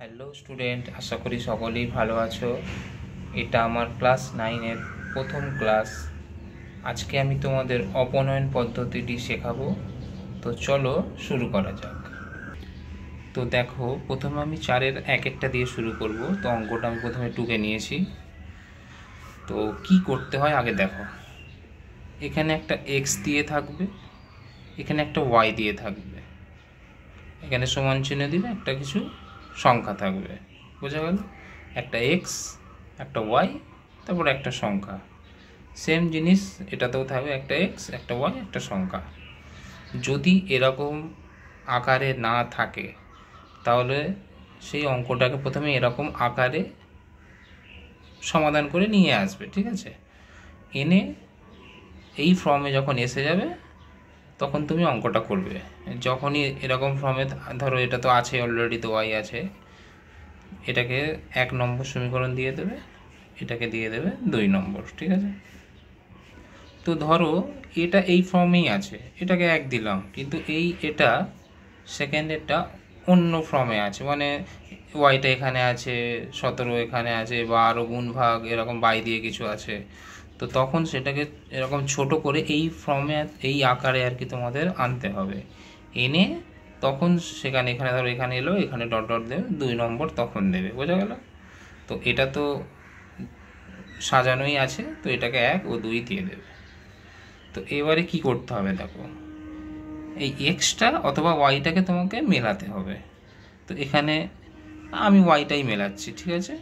Hello student, আশা করি সকলেই ভালো আছো। এটা আমার ক্লাস 9-এর প্রথম ক্লাস। আজকে আমি তোমাদের অপনয়ন পদ্ধতিটি শেখাবো। তো চলো শুরু করা যাক। তো দেখো, প্রথমে আমি 4-এর 1-একটা দিয়ে শুরু করব। তো অঙ্কটা আমি প্রথমে টুকে নিয়েছি। তো কি করতে হয় আগে দেখো। এখানে একটা এক্স দিয়ে থাকবে, এখানে একটা ওয়াই দিয়ে থাকবে, এখানে সমান চিহ্ন দিলে একটা কিছু সংখ্যা থাকবে। বোঝা গেল? একটা এক্স, একটা ওয়াই, তারপর একটা সংখ্যা। সেম জিনিস এটাতেও থাকবে, একটা এক্স, একটা ওয়াই, একটা সংখ্যা। যদি এরকম আকারে না থাকে তাহলে সেই অঙ্কটাকে প্রথমে এরকম আকারে সমাধান করে নিয়ে আসবে, ঠিক আছে? এনে এই ফর্মে যখন এসে যাবে তখন তুমি অঙ্কটা করবে। যখনই এরকম ফর্মে, ধরো এটা তো আছে অলরেডি, তো ওয়াই আছে, এটাকে 1 নম্বর সমীকরণ দিয়ে দেবে, এটাকে দিয়ে দেবে 2 নম্বর, ঠিক আছে? তো ধরো এটা এই ফর্মেই আছে, এটাকে 1 দিলাম, কিন্তু এটা সেকেন্ডেরটা অন্য ফর্মে আছে, মানে ওয়াইটা এখানে আছে, 17 এখানে আছে, বা আরও গুণ ভাগ এরকম বাই দিয়ে কিছু আছে। তো তখন সেটাকে এরকম ছোট করে এই ফর্মে, এই আকারে আর কি তোমাদের আনতে হবে। এনে তখন সেখানে, এখানে ধরো এখানে এলো, এখানে ডট ডট দেবে, 2 নম্বর তখন দেবে। বোঝা গেল? তো এটা তো সাজানোই আছে, তো এটাকে 1 ও 2 দিয়ে দেবে। তো এবারে কি করতে হবে দেখো, এই এক্সটা অথবা ওয়াইটাকে তোমাকে মেলাতে হবে। তো এখানে আমি ওয়াইটাই মেলাচ্ছি, ঠিক আছে?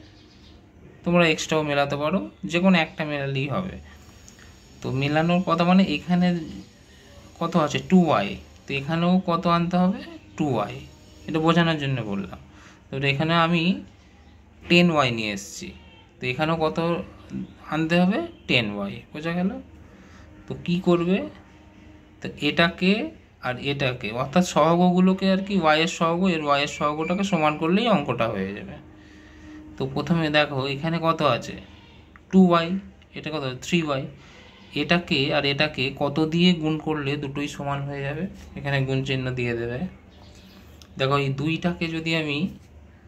তোমরা এক্সটাও মেলাতে পারো, যে কোনো একটা মেলালেই হবে। তো মেলানোর কথা মানে এখানে কত আছে 2y, তো এখানেও কত আনতে হবে 2y, এটা বোঝানোর জন্য বললাম। তো এখানে আমি 10y নিয়ে এসেছি, তো এখানেও কত আনতে হবে 10y। বোঝা গেল? তো কি করবে, তো এটাকে আর এটাকে, অর্থাৎ সহগগুলোকে আর কি, ওয়াইয়ের সহগ এর ওয়াইয়ের সহগটাকে সমান করলেই অঙ্কটা হয়ে যাবে। তো প্রথমে দেখো এখানে কত আছে 2y, এটা কত 3y। এটাকে আর এটাকে কত দিয়ে গুণ করলে দুটোই সমান হয়ে যাবে, এখানে গুণ চিহ্ন দিয়ে দেবে। দেখো এই 2টাকে যদি আমি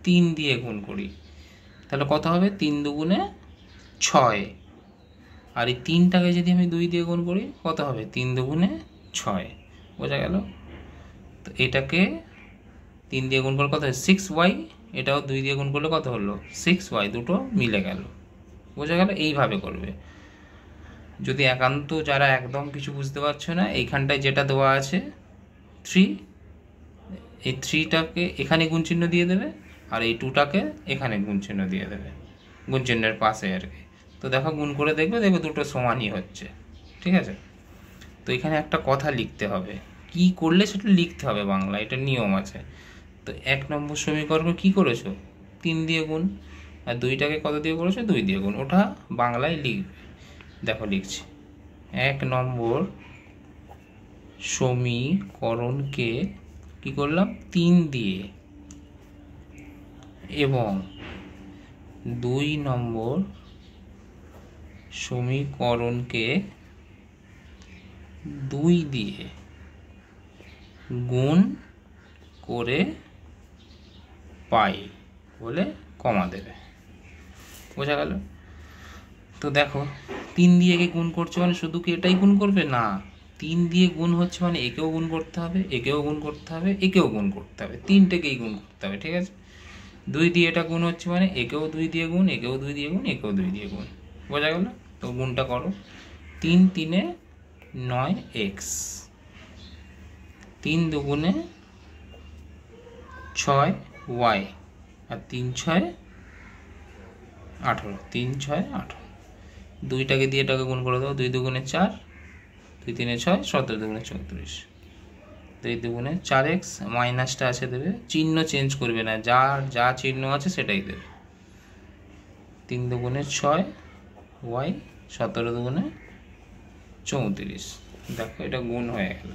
3 দিয়ে গুণ করি তাহলে কত হবে, 3 দুগুণে 6। আর এই 3টাকে যদি আমি 2 দিয়ে গুণ করি কত হবে, 3 দুগুণে 6। বোঝা গেল? তো এটাকে 3 দিয়ে গুণ করলে কত হয় 6y, এটাও 2 দিয়ে গুণ করলে কত হলো 6y, দুটো মিলে গেল। বোঝা গেল? এইভাবে করবে। যদি একান্ত যারা একদম কিছু বুঝতে পারছো না, এইখানটায় যেটা দেওয়া আছে 3, এই 3টাকে এখানে গুণ চিহ্ন দিয়ে দেবে, আর এই 2টাকে এখানে গুণ চিহ্ন দিয়ে দেবে, গুণ চিহ্নের পাশে আর কি। তো দেখো গুণ করে দেখবে দুটো সমানই হচ্ছে, ঠিক আছে? তো এখানে একটা কথা লিখতে হবে, কি করলে সেটা লিখতে হবে বাংলা, এটা নিয়ম আছে। তো 1 নম্বর সমীকরণ কি করেছো 3 দিয়ে গুণ, আর 2টাকে কত দিয়ে করেছো 2 দিয়ে গুণ, ওটা বাংলায় লিখবে। দেখো লিখছি, 1 নম্বর সমীকরণকে কি করলাম 3 দিয়ে, এবং 2 নম্বর সমীকরণকে 2 দিয়ে গুণ করে পাই বলে কমা দেবে। বোঝা গেল? তো দেখো 3 দিয়ে একে গুণ করছে মানে শুধু কি এটাই গুণ করবে না, 3 দিয়ে গুণ হচ্ছে মানে একেও গুণ করতে হবে, একেও গুণ করতে হবে, একেও গুণ করতে হবে, 3টেকেই গুণ করতে হবে, ঠিক আছে? 2 দিয়ে এটা গুণ হচ্ছে মানে একেও 2 দিয়ে গুণ, একেও 2 দিয়ে গুণ, একেও 2 দিয়ে গুণ। বোঝা গেল? তো গুণটা করো, 3 3-এ 9x, 3 দুগুণে 6y, আর 3 6 18, 3 6 18। 2টাকে দিয়ে এটাকে গুণ করে দাও, 2 দুগুণে 4, 2 3-এ 6, 17 দুগুণে 34, 2 দুগুণে 4x, মাইনাসটা আছে দেবে, চিহ্ন চেঞ্জ করবে না, যা চিহ্ন আছে সেটাই দেবে। 3 দুগুণে 6y, 17 দুগুণে 34। দেখো এটা গুণ হয়ে গেল।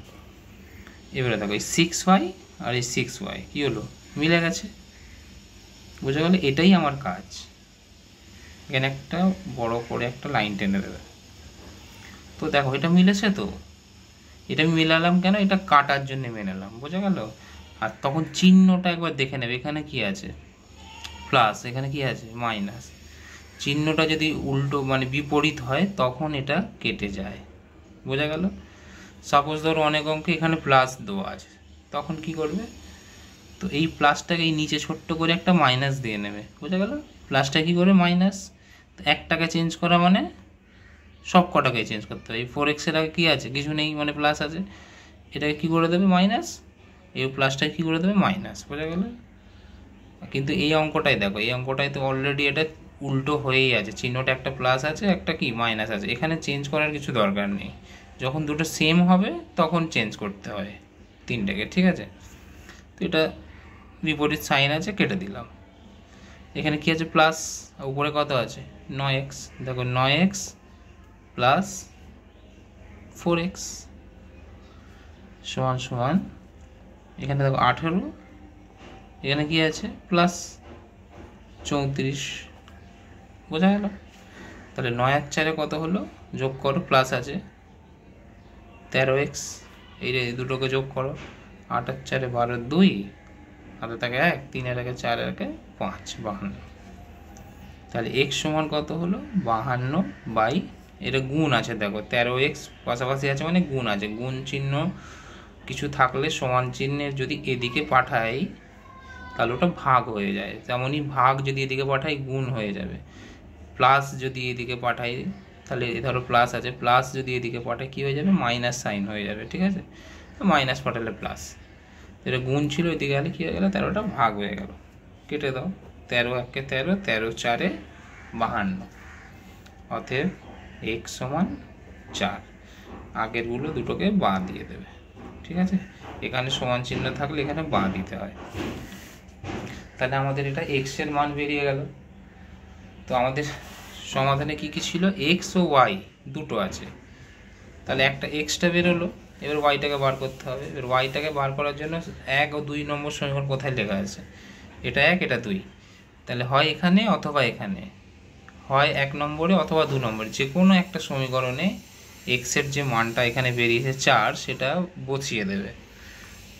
এবারে দেখো এই 6y আর এই 6y কি হলো, মিলে গেছে। বোঝা গেল? এটাই আমার কাজ। এখানে একটা বড় করে একটা লাইন টেনে দেবে। তো দেখো এটা মিলেছে, তো এটা আমি মেলালাম কেন, এটা কাটার জন্য মেলালাম। বোঝা গেল? আর তখন চিহ্নটা একবার দেখে নেবে, এখানে কি আছে প্লাস, এখানে কি আছে মাইনাস। চিহ্নটা যদি উল্টো মানে বিপরীত হয় তখন এটা কেটে যায়, বোঝা গেল? সাপোজ ধরো অনেক অঙ্কে এখানে প্লাস দেওয়া আছে, তখন কি করবে, তো এই প্লাসটাকে এই নিচে ছোট্ট করে একটা মাইনাস দিয়ে নেবে, বোঝা গেল? প্লাসটা কী করে মাইনাস, তো একটাকে চেঞ্জ করা মানে সব কটাকে চেঞ্জ করতে হবে। এই 4x এর আগে কী আছে, কিছু নেই, মানে প্লাস আছে, এটাকে কী করে দেবে মাইনাস, এই প্লাসটাকে কী করে দেবে মাইনাস, বোঝা গেল? কিন্তু এই অঙ্কটাই দেখো, এই অঙ্কটায় তো অলরেডি এটা উল্টো হয়েই আছে, চিহ্নটা একটা প্লাস আছে একটা কি মাইনাস আছে, এখানে চেঞ্জ করার কিছু দরকার নেই। যখন দুটো সেম হবে তখন চেঞ্জ করতে হয় তিনটাকে, ঠিক আছে? তো এটা বিপরীত সাইন আছে, কেটে দিলাম। এখানে কি আছে প্লাস, উপরে কত আছে 9x, দেখো 9x প্লাস 4x সমান সমান, এখানে দেখো 18, এখানে কি আছে প্লাস 34, বোঝা গেল? তাহলে 9 আর 4 কত হলো, যোগ করো, প্লাস আছে 13x, এই দুটোকে যোগ করো, 8 আর 4 12, 2 হাতে থাকে 1, 3 এর আগে 4 এর আগে 5, 52। তাহলে x সমান কত হলো 52 বাই, এটা গুণ আছে দেখো 13x পাশাপাশি আছে মানে গুণ আছে, গুণ চিহ্ন কিছু থাকলে সমান চিহ্নের যদি এদিকে পাঠাই তাহলে ওটা ভাগ হয়ে যায়, তেমনই ভাগ যদি এদিকে পাঠাই গুণ হয়ে যাবে। প্লাস যদি এদিকে পাঠাই তাহলে ধরো প্লাস আছে, প্লাস যদি এদিকে পাঠাই কী হয়ে যাবে মাইনাস সাইন হয়ে যাবে, ঠিক আছে? মাইনাস পাঠালে প্লাস, এটা গুণ ছিল, এদিকে গেলে কী হয়ে গেলো 13টা ভাগ হয়ে গেল, কেটে দাও, 13 একে 13, 13 4 52, অতএব x সমান 4। আগেরগুলো দুটোকে বাঁ দিয়ে দেবে, ঠিক আছে? এখানে সমান চিহ্ন থাকলে এখানে বাঁ দিতে হয়। তাহলে আমাদের এটা x এর মান বেরিয়ে গেল। তো আমাদের সমাধানে কি কি ছিল, x ও y দুটো আছে, তাহলে একটা এক্সটা বেরোলো, এবার ওয়াইটাকে বার করতে হবে। এবার ওয়াইটাকে বার করার জন্য 1 ও 2 নম্বর সমীকরণ কোথায় লেখা আছে, এটা 1 এটা 2, তাহলে হয় এখানে অথবা এখানে, হয় 1 নম্বরে অথবা 2 নম্বরে, যে কোনো একটা সমীকরণে এক্সের যে মানটা এখানে বেরিয়েছে 4 সেটা বসিয়ে দেবে,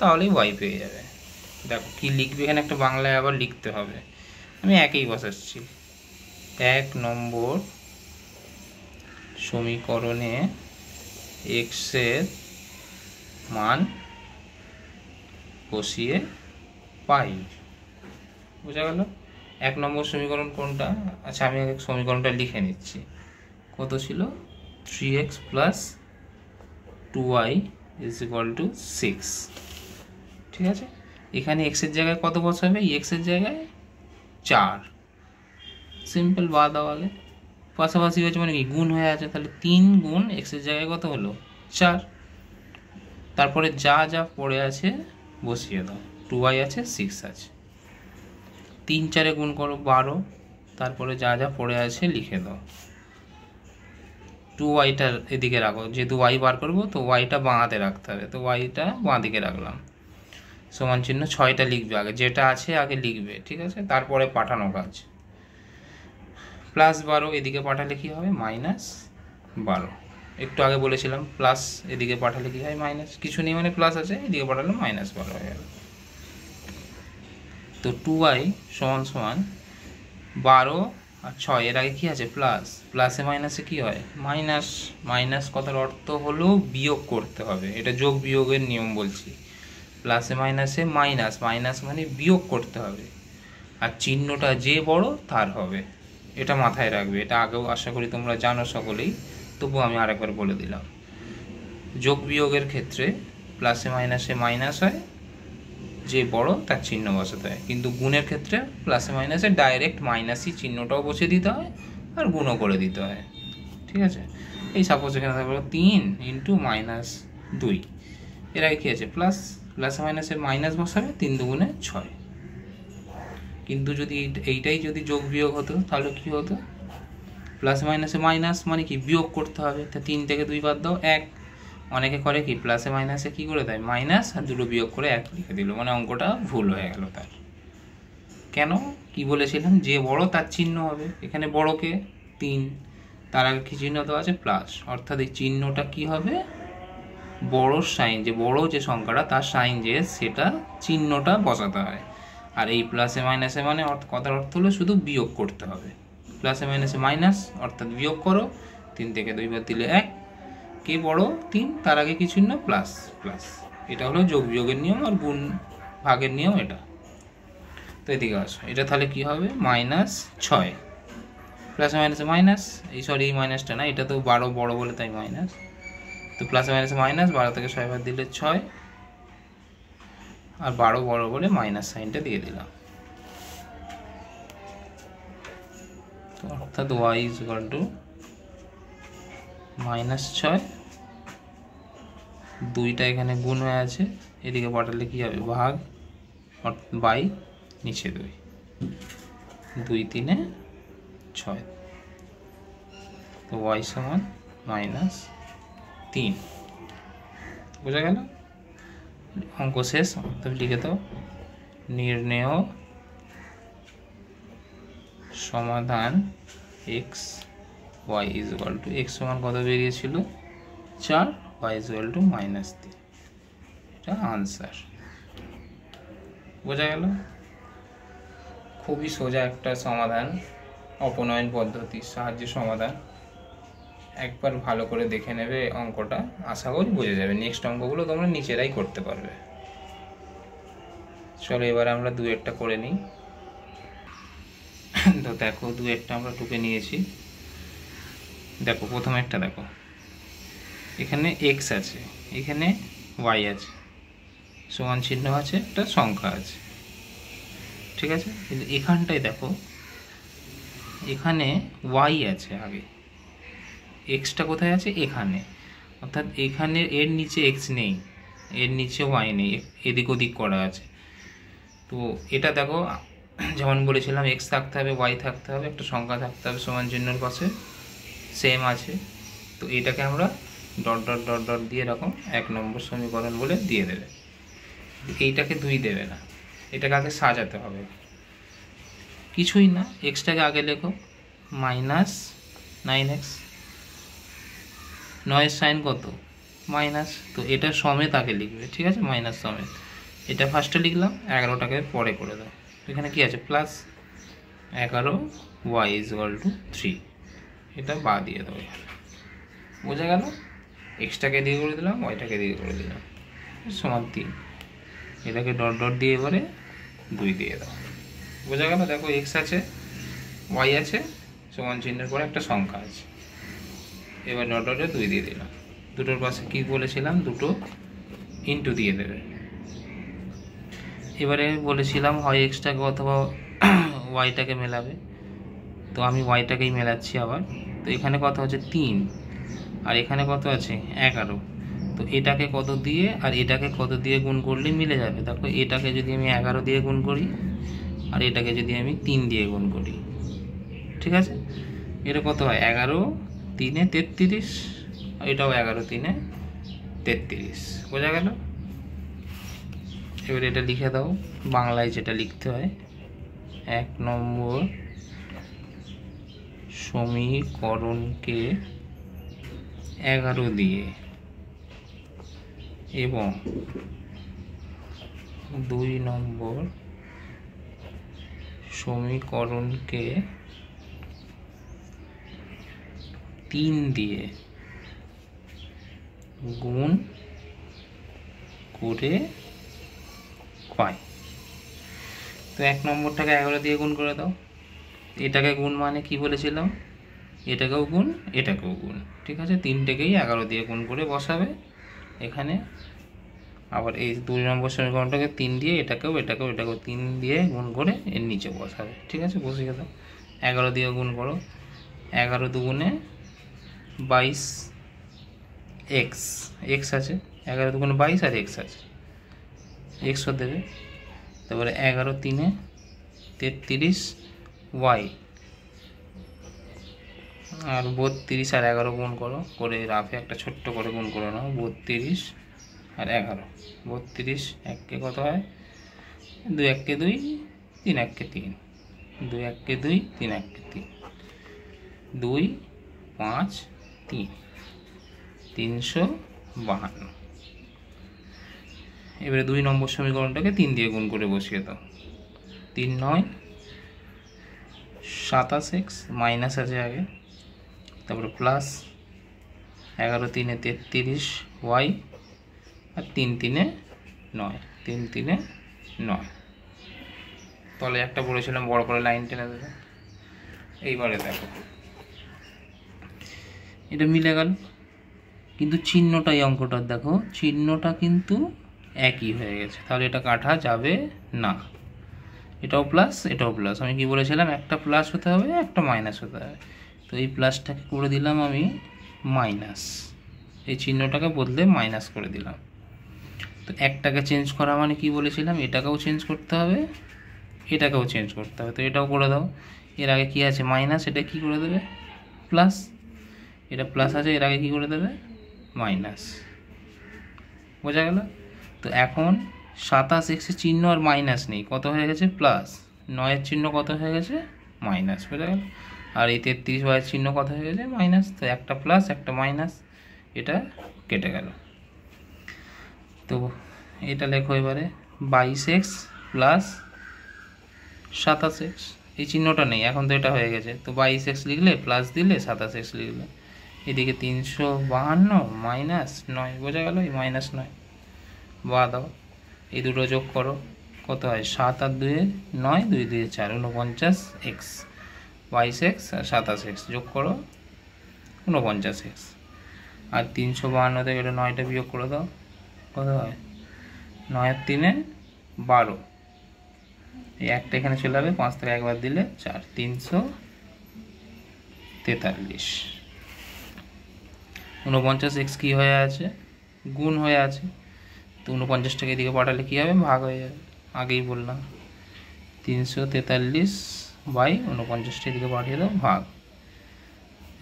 তাহলেই ওয়াই পেয়ে যাবে। দেখো কি লিখবে, এখানে একটা বাংলায় আবার লিখতে হবে, আমি একেই বসাচ্ছি। 1 নম্বর সমীকরণে এক্সের মান বসিয়ে পাই, বোঝা গেল? 1 নম্বর সমীকরণ কোনটা, আচ্ছা আমি সমীকরণটা লিখে নিচ্ছি। কত ছিল 3x plus 2y is equal two 6, ঠিক আছে? এখানে এক্সের জায়গায় কত বসাবে, এক্সের জায়গায় 4, সিম্পল বা দেওয়ালে পাশাপাশি হয়েছে মানে কি গুণ হয়ে আছে, তাহলে 3 গুণ এক্সের জায়গায় কত হলো 4, তারপরে যা যা পড়ে আছে বসিয়ে দাও, 2y আছে 6 আছে, 3 4 গুণ করো 12, তারপরে যা যা পড়ে আছে লিখে দাও। 2yটা এদিকে রাখো, যেহেতু y বার করবো তো yটা বাঁ হাতে রাখতে হবে, তো yটা বাঁ দিকে রাখলাম, সমান চিহ্ন 6টা লিখবে আগে, যেটা আছে আগে লিখবে, ঠিক আছে? তারপরে পাঠানো কাজ, প্লাস 12 এদিকে পাঠালে কী হবে মাইনাস 12, একটু আগে বলেছিলাম প্লাস এদিকে পাঠালে কী হয় মাইনাস, কিছু নেই মানে প্লাস আছে, এদিকে পাঠালে মাইনাস 12 হয়ে গেল। তো 2y সমান সমান 12 আর 6, এর আগে কী আছে প্লাস, প্লাসে মাইনাসে কী হয় মাইনাস, মাইনাস কথার অর্থ হলো বিয়োগ করতে হবে, এটা যোগ বিয়োগের নিয়ম বলছি, প্লাসে মাইনাসে মাইনাস, মাইনাস মানে বিয়োগ করতে হবে, আর চিহ্নটা যে বড় তার হবে, এটা মাথায় রাখবে, এটা আগেও আশা করি তোমরা জানো সকলেই, তবু আমি আরেকবার বলে দিলাম। যোগ বিয়োগের ক্ষেত্রে প্লাসে মাইনাসে মাইনাস হয়, যে বড় তার চিহ্ন বসাতে হয়, কিন্তু গুণের ক্ষেত্রে প্লাসে মাইনাসে ডাইরেক্ট মাইনাসই চিহ্নটাও বসিয়ে দিতে হয় আর গুণও করে দিতে হয়, ঠিক আছে? এই সাপোজ এখানে থাকবে 3 ইন্টু মাইনাস 2, এর আগে কী আছে প্লাস, প্লাসে মাইনাসে মাইনাস বসাবে, 3 দুগুণে 6, কিন্তু যদি এইটাই যদি যোগ বিয়োগ হতো তাহলে কী হতো, প্লাস মাইনাসে মাইনাস মানে কি বিয়োগ করতে হবে, তা 3 থেকে 2 বাদ দাও 1, অনেকে করে কি প্লাসে মাইনাসে কী করে দেয় মাইনাস আর দুটো বিয়োগ করে 1 লিখে দিল, মানে অঙ্কটা ভুল হয়ে গেল তার। কেন, কি বলেছিলাম, যে বড় তার চিহ্ন হবে, এখানে বড়কে 3, তার আগে কী চিহ্ন দেওয়া আছে প্লাস, অর্থাৎ এই চিহ্নটা কি হবে বড় সাইন, যে বড় যে সংখ্যাটা তার সাইন যে সেটা চিহ্নটা বসাতে হয়, আর এই প্লাসে মাইনাসে মানে কথার অর্থ হলো শুধু বিয়োগ করতে হবে। প্লাসে মাইনাসে মাইনাস অর্থাৎ বিয়োগ করো, 3 থেকে 2 বাদ দিলে 1, কে বড় 3, তার আগে কিছু না প্লাস প্লাস। এটা হলো যোগ বিয়োগের নিয়ম আর গুণ ভাগের নিয়ম এটা। তো এদিকে আসো, এটা তাহলে কি হবে -6, প্লাসে মাইনাসে মাইনাস, এই সরি এই মাইনাসটা না, এটা তো 12 বড় বলে তাই মাইনাস। তো প্লাসে মাইনাসে মাইনাস, 12 থেকে 6 বাদ দিলে 6, আর 12 বড় বলে মাইনাস সাইনটা দিয়ে দিলাম। তো অর্থাৎ y = -6, 2টা এখানে গুণ হয়ে আছে, এদিকে পাঠালে কি হবে ভাগ বাই নিচে 2, 2 3 6। তো y = -3। বোঝা গেল? অঙ্ক শেষ। তবে লিখে দাও নির্ণেয় সমাধান x y = x সমান কত বেরিয়েছিল 4, y = -3। এটা আনসার। বোঝা গেল? খুবই সোজা একটা সমাধান, অপনয়ন পদ্ধতির সাহায্যে সমাধান। একবার ভালো করে দেখে নেবে অঙ্কটা, আশা করি বুঝে যাবে। নেক্সট অঙ্কগুলো তোমরা নিজেরাই করতে পারবে। চলো এবার আমরা 2-1টা করে নিই। তো দেখো 2-1টা আমরা টুকে নিয়েছি। দেখো প্রথম একটা দেখো, এখানে x আছে, এখানে y আছে, সমান চিহ্ন আছে, একটা সংখ্যা আছে, ঠিক আছে। কিন্তু এখানটায় দেখো এখানে y আছে, আগে এক্সটা কোথায় আছে এখানে, অর্থাৎ এখানে এর নিচে x নেই, এর নিচে y নেই, এদিক ওদিক করা আছে। তো এটা দেখো যেমন বলেছিলাম x থাকতে হবে, y থাকতে হবে, একটা সংখ্যা থাকতে হবে সমান চিহ্নের পাশে, সেম আছে। তো এটাকে আমরা ডট ডট ডট ডট দিয়ে এরকম 1 নম্বর সমীকরণ বলে দিয়ে দেবে। এইটাকে 2 দেবে না, এটাকে আগে সাজাতে হবে। কিছুই না, এক্সটাকে আগে লেখো -9x, 9 সাইন কত মাইনাস, তো এটা সমেত আগে লিখবে, ঠিক আছে, মাইনাস সমেত। এটা ফার্স্টে লিখলাম, 11টাকে পরে করে দাও। এখানে কি আছে প্লাস 11 y = 3, এটা বা দিয়ে দাও এখানে। বোঝা গেল? এক্সটাকে দিয়ে করে দিলাম, ওয়াইটাকে দিয়ে করে দিলাম, সমান 3। এটাকে ডট ডট দিয়ে এবারে 2 দিয়ে দাও। বোঝা গেল? দেখো এক্স আছে, ওয়াই আছে, সমান চিহ্নের পরে একটা সংখ্যা আছে, এবার ডট ডটে 2 দিয়ে দিলাম। দুটোর পাশে কি বলেছিলাম, দুটো ইন্টু দিয়ে দেবে। এবারে বলেছিলাম হয় এক্সটাকে অথবা ওয়াইটাকে মেলাবে, তো আমি ওয়াইটাকেই মেলাচ্ছি আবার। তো এখানে কত আছে 3, আর এখানে কত আছে 11। তো এটাকে কত দিয়ে আর এটাকে কত দিয়ে গুণ করলে মিলে যাবে। দেখো এটাকে যদি আমি 11 দিয়ে গুণ করি আর এটাকে যদি আমি 3 দিয়ে গুণ করি, ঠিক আছে, এটা কত হয় 11 3 33, এটাও 11 3 33। বোঝা গেল? এবার এটা লিখে দাও বাংলায় যেটা লিখতে হয়, 1 নম্বর সমীকরণকে 11 দিয়ে এবং 2 নম্বর সমীকরণকে 3 দিয়ে গুণ করে পাই। তো 1 নম্বরটাকে 11 দিয়ে গুণ করে দাও। এটাকে গুণ মানে কি বলেছিলাম, এটাকেও গুণ এটাকেও গুণ, ঠিক আছে। 3টেকেই 11 দিয়ে গুণ করে বসাবে এখানে। আবার এই 2 নম্বর সমীকরণটাকে 3 দিয়ে এটাকেও 3 দিয়ে গুণ করে এর নিচে বসাবে, ঠিক আছে। বসিয়ে দাও, 11 দিয়ে গুণ করো, 11 দুগুণে 22 x আছে, 11 দুগুণে 22 আর x আছে, xও দেবে। তারপরে 11 3 33 y, আর 32 আর 11 গুণ করো, করে রাফে একটা ছোট্ট করে গুণ করে নাও, 32 আর 11, 32 1 কত হয় 2 1 2 3 1 3, 2 1 2 3 1 3, 2 5 3, 352। এবারে 2 নম্বর সমীকরণটাকে 3 দিয়ে গুণ করে বসিয়ে দাও, 3 9 27x মাইনাস আছে আগে, তারপরে প্লাস 11 3 33 y আর 3 3 9 3 3 9। তলে একটা বলেছিলাম বড় করে লাইন টেনে দেবে। এইবারে দেখো এটা মিলে গেল, কিন্তু চিহ্নটা এই অঙ্কটার দেখো চিহ্নটা কিন্তু একই হয়ে গেছে, তাহলে এটা কাটা যাবে না। এটাও প্লাস এটাও প্লাস, আমি কি বলেছিলাম একটা প্লাস হতে হবে একটা মাইনাস হতে হবে। তো এই প্লাসটাকে করে দিলাম আমি মাইনাস, এই চিহ্নটাকে বদলে মাইনাস করে দিলাম। তো একটাকে চেঞ্জ করা মানে কি বলেছিলাম, এটাকেও চেঞ্জ করতে হবে এটাকেও চেঞ্জ করতে হবে। তো এটাও করে দাও, এর আগে কি আছে মাইনাস, এটা কি করে দেবে প্লাস, এটা প্লাস আছে এর আগে কি করে দেবে মাইনাস। বোঝা গেল? তো এখন 27x এর চিহ্ন আর মাইনাস নেই, কত হয়ে গেছে প্লাস, 9 এর চিহ্ন কত হয়ে গেছে মাইনাস। বোঝা গেল? আর এই 33y এর চিহ্ন কত হয়ে গেছে মাইনাস। তো একটা প্লাস একটা মাইনাস, এটা কেটে গেল। তো এটা লেখো এবারে 22x প্লাস 27x, এই চিহ্নটা নেই এখন, তো এটা হয়ে গেছে। তো 22x লিখলে প্লাস দিলে 27x লিখলে, এদিকে 352 মাইনাস 9। বোঝা গেল? এই মাইনাস 9 বা দাও, এই দুটো যোগ করো কত হয় 7 আর 2 9, 2 2 4 49x, 22x আর 27x যোগ করো 49x। আর 352 থেকে এটা 9টা বিয়োগ করে দাও, কত হয় 9 আর 3 12, এই একটা এখানে চলে যাবে, 5 থেকে একবার দিলে 4, 343। 49x কি হয়ে আছে গুণ হয়ে আছে, তো 49টাকে এদিকে পাঠালে কী হবে ভাগ হয়ে যাবে, আগেই বললাম 343 বাই 49টা এদিকে পাঠিয়ে দাও ভাগ।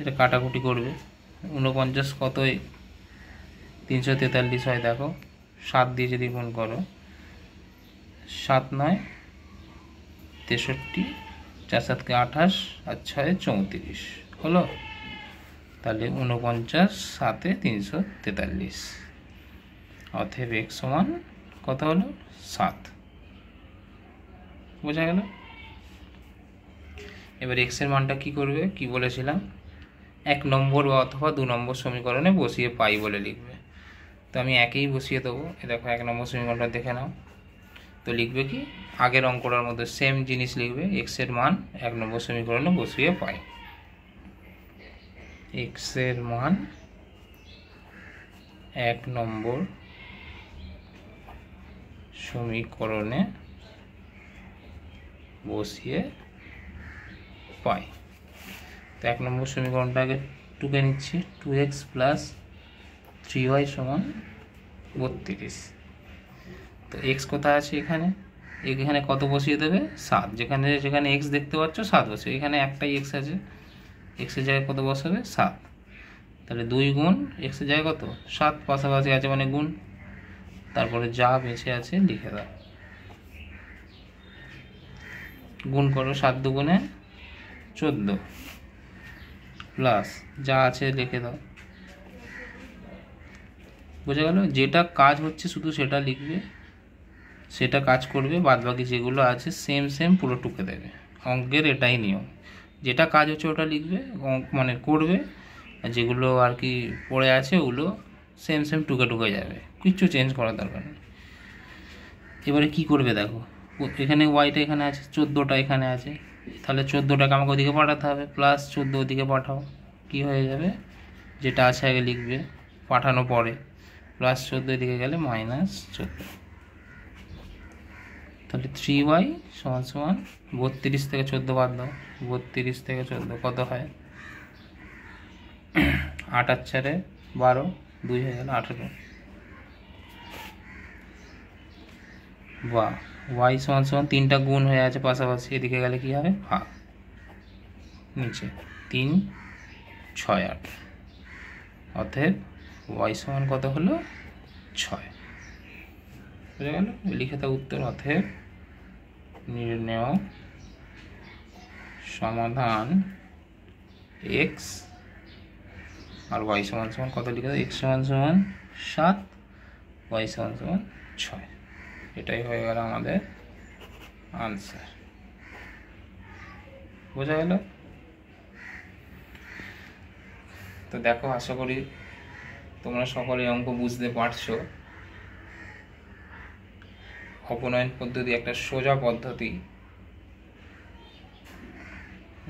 এটা কাটাকুটি করবে, 49 কত 343 হয় দেখো, 7 দিয়ে যদি গুণ করো 7 9 63, 4 7 28 আর 6 34 হলো। তাহলে 49 7 343, অতএব x সমান কত হলো 7। বোঝা গেল? এবার x এর মানটা কি করবে, কি বলেছিলাম 1 নম্বর বা অথবা 2 নম্বর সমীকরণে বসিয়ে পাই বলে লিখবে। তো আমি একেই বসিয়ে দেবো, এ দেখো 1 নম্বর সমীকরণটা দেখে নাও। তো লিখবে কি আগের অঙ্কটার মধ্যে সেম জিনিস লিখবে, x এর মান 1 নম্বর সমীকরণে বসিয়ে পাই। x এর মান 1 নম্বর সমীকরণে বসিয়ে পাই। তো 1 নম্বর সমীকরণটাকে টুকে নিচ্ছি, 2x প্লাস 3y সমান 32। তো x কোথায় আছে এখানে, এখানে কত বসিয়ে দেবে 7, যেখানে যেখানে x দেখতে পাচ্ছ 7 বসে, এখানে একটাই x আছে, x এর জায়গায় কত বসাবে 7। তাহলে 2 গুণ x এর জায়গায় কত 7, পাশাপাশি আছে মানে গুণ, তারপরে যা বেঁচে আছে লিখে দাও, গুণ করো 7 দুগুণে 14 প্লাস যা আছে লিখে দাও। বোঝা গেল? যেটা কাজ হচ্ছে শুধু সেটা লিখবে, সেটা কাজ করবে, বাদ বাকি যেগুলো আছে সেম সেম পুরো টুকে দেবে। অঙ্কের এটাই নিয়ম, যেটা কাজ হচ্ছে ওটা লিখবে মানে করবে, আর যেগুলো আর কি পড়ে আছে ওগুলো সেম সেম টুকে টুকে যাবে, কিচ্ছু চেঞ্জ করার দরকার নেই। এবারে কি করবে দেখো, এখানে ওয়াইটা এখানে আছে, 14টা এখানে আছে, তাহলে 14টাকে আমাকে ওদিকে পাঠাতে হবে, প্লাস 14 ওদিকে পাঠাও, কি হয়ে যাবে যেটা আছে আগে লিখবে, পাঠানো পরে প্লাস 14 এদিকে গেলে মাইনাস 14। তাহলে 3y সমান সমান 32 থেকে 14 বাদ দাও, 32 থেকে 14 কত হয় 8 আর 4 12, 2 হয়ে গেল 18। বা y সমান সমান 3টা গুণ হয়ে আছে পাশাপাশি, এদিকে গেলে কি হবে ভাগ, নিচে 3 6 8, অতএব y সমান কত হলো 6। বুঝে গেল? লিখে দাও উত্তর, অতএব নির্ণেয় সমাধান x আর y সমান সমান কত লিখে দাও, x সমান সমান 7, y সমান সমান 6। এটাই হয়ে গেল আমাদের আনসার। বোঝা গেল? তো দেখো, আশা করি তোমরা সকলে অঙ্ক বুঝতে পারছো। অপনয়ন পদ্ধতি একটা সোজা পদ্ধতি,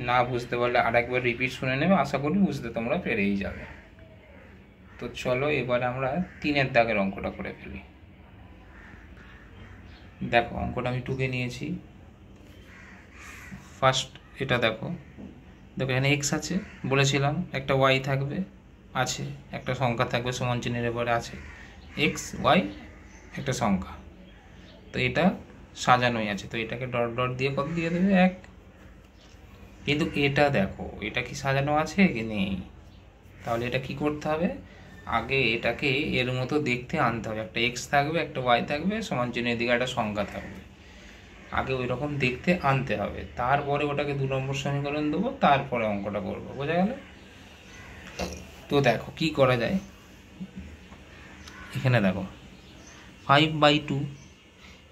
না বুঝতে পারলে আরেকবার রিপিট শুনে নেবে, আশা করি বুঝতে তোমরা পেরেই যাবে। তো চলো এবার আমরা 3-এর দাগের অঙ্কটা করে ফেলি। দেখো অঙ্কটা আমি টুকে নিয়েছি। ফার্স্ট এটা দেখো, এখানে এক্স আছে, বলেছিলাম একটা ওয়াই থাকবে, আছে একটা সংখ্যা থাকবে সমান চিহ্নের এবারে আছে এক্স ওয়াই একটা সংখ্যা। তো এটা সাজানোই আছে, তো এটাকে ডট ডট দিয়ে কত দিয়ে দেবে 1। কিন্তু এটা দেখো, এটা কি সাজানো আছে কি নেই? তাহলে এটা কি করতে হবে, আগে এটাকে এর মতো দেখতে আনতে হবে। একটা এক্স থাকবে, একটা ওয়াই থাকবে, সমান চিহ্নের দিকে একটা সংখ্যা থাকবে, আগে ওই রকম দেখতে আনতে হবে, তারপরে ওটাকে 2 নম্বর সমীকরণ দেবো, তারপরে অঙ্কটা করবো। বোঝা গেল? তো দেখো কি করা যায়। এখানে দেখো 5/2,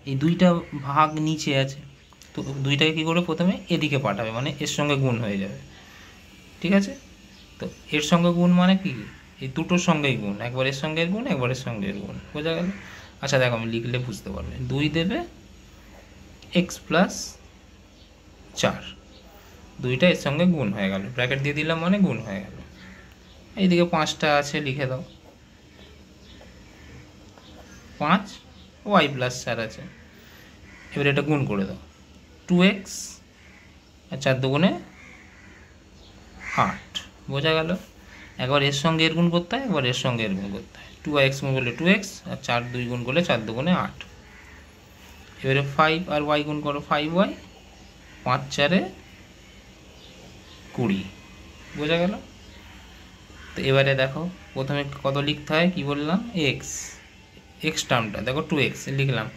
এই 2টা ভাগ নিচে আছে, তো 2টাকে কী করে প্রথমে এদিকে পাঠাবে, মানে এর সঙ্গে গুণ হয়ে যাবে। ঠিক আছে? তো এর সঙ্গে গুণ মানে কি, এই দুটোর সঙ্গেই গুণ, একবার এর সঙ্গে গুণ, একবার এর সঙ্গে গুণ। বোঝা গেল? আচ্ছা দেখো, আমি লিখলে বুঝতে পারবে। 2 দেবে এক্স প্লাস 4, 2টা এর সঙ্গে গুণ হয়ে গেল, ব্র্যাকেট দিয়ে দিলাম মানে গুণ হয়ে গেল। এইদিকে 5টা আছে, লিখে দাও 5 ওয়াই প্লাস 4 আছে। এবার এটা গুণ করে দাও, 2x আর 4 দুগুণে 8। বোঝা গেল? একবার এর সঙ্গে এর গুণ করতে হয়, একবার এর সঙ্গে এর গুণ করতে হয়। 2x গুণ করলে 2x আর 4 2 গুণ করলে 4 দুগুণে 8। এবারে 5 আর y গুণ করো, 5y, 5 4 20। বোঝা গেল? তো এবারে দেখো প্রথমে কত লিখতে হয়, কি বললাম, এক্স টার্মটা দেখো 2x লিখলাম,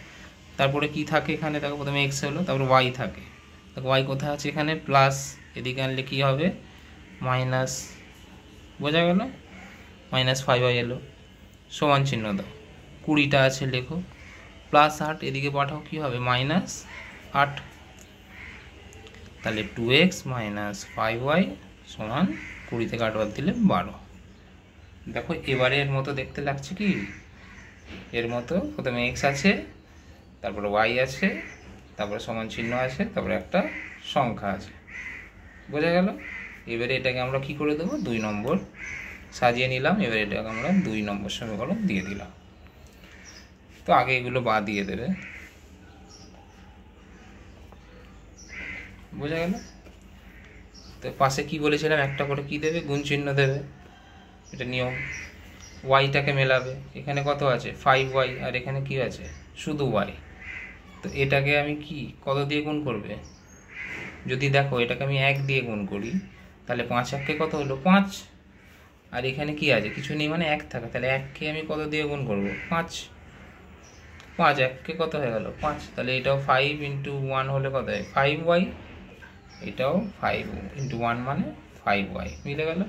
তারপরে কি থাকে এখানে দেখো, প্রথমে এক্স হলো, তারপরে ওয়াই থাকে। দেখো ওয়াই কোথায় আছে, এখানে প্লাস, এদিকে আনলে কী হবে মাইনাস। বোঝা গেল? -5y এলো, সমান চিহ্ন দাও, 20টা আছে লেখো, +8 এদিকে পাঠাও, কী হবে -8। তাহলে 2x - 5y সমান 20 থেকে 8 বাদ দিলে 12। দেখো এবারে এর মতো দেখতে লাগছে কি, এর মতো প্রথমে এক্স আছে, তারপরে ওয়াই আছে, তারপরে সমান চিহ্ন আছে, তারপরে একটা সংখ্যা আছে। বোঝা গেল? এবারে এটাকে আমরা কি করে দেবো, 2 নম্বর সাজিয়ে নিলাম। এবারে এটাকে আমরা 2 নম্বর সমীকরণ দিয়ে দিলাম। তো আগে এগুলো বাদ দিয়ে দেবে। বোঝা গেল? তো পাশে কি বলেছিলাম, একটা করে কি দেবে, গুণ চিহ্ন দেবে, এটা নিয়ম। ওয়াইটাকে মেলাবে, এখানে কত আছে 5y আর এখানে কি আছে শুধু y। তো এটাকে আমি কি কত দিয়ে গুণ করবে, যদি দেখো এটাকে আমি 1 দিয়ে গুণ করি, তাহলে 5 1 কত হলো 5, আর এখানে কি আছে কিছু নেই মানে 1 থাকে, তাহলে 1কে আমি কত দিয়ে গুণ করব 5, 5 1কে কত হয়ে গেল 5। তাহলে এটাও 5 × 1 হলে কত হয় 5y, এটাও 5 × 1 মানে 5y, মিলে গেল?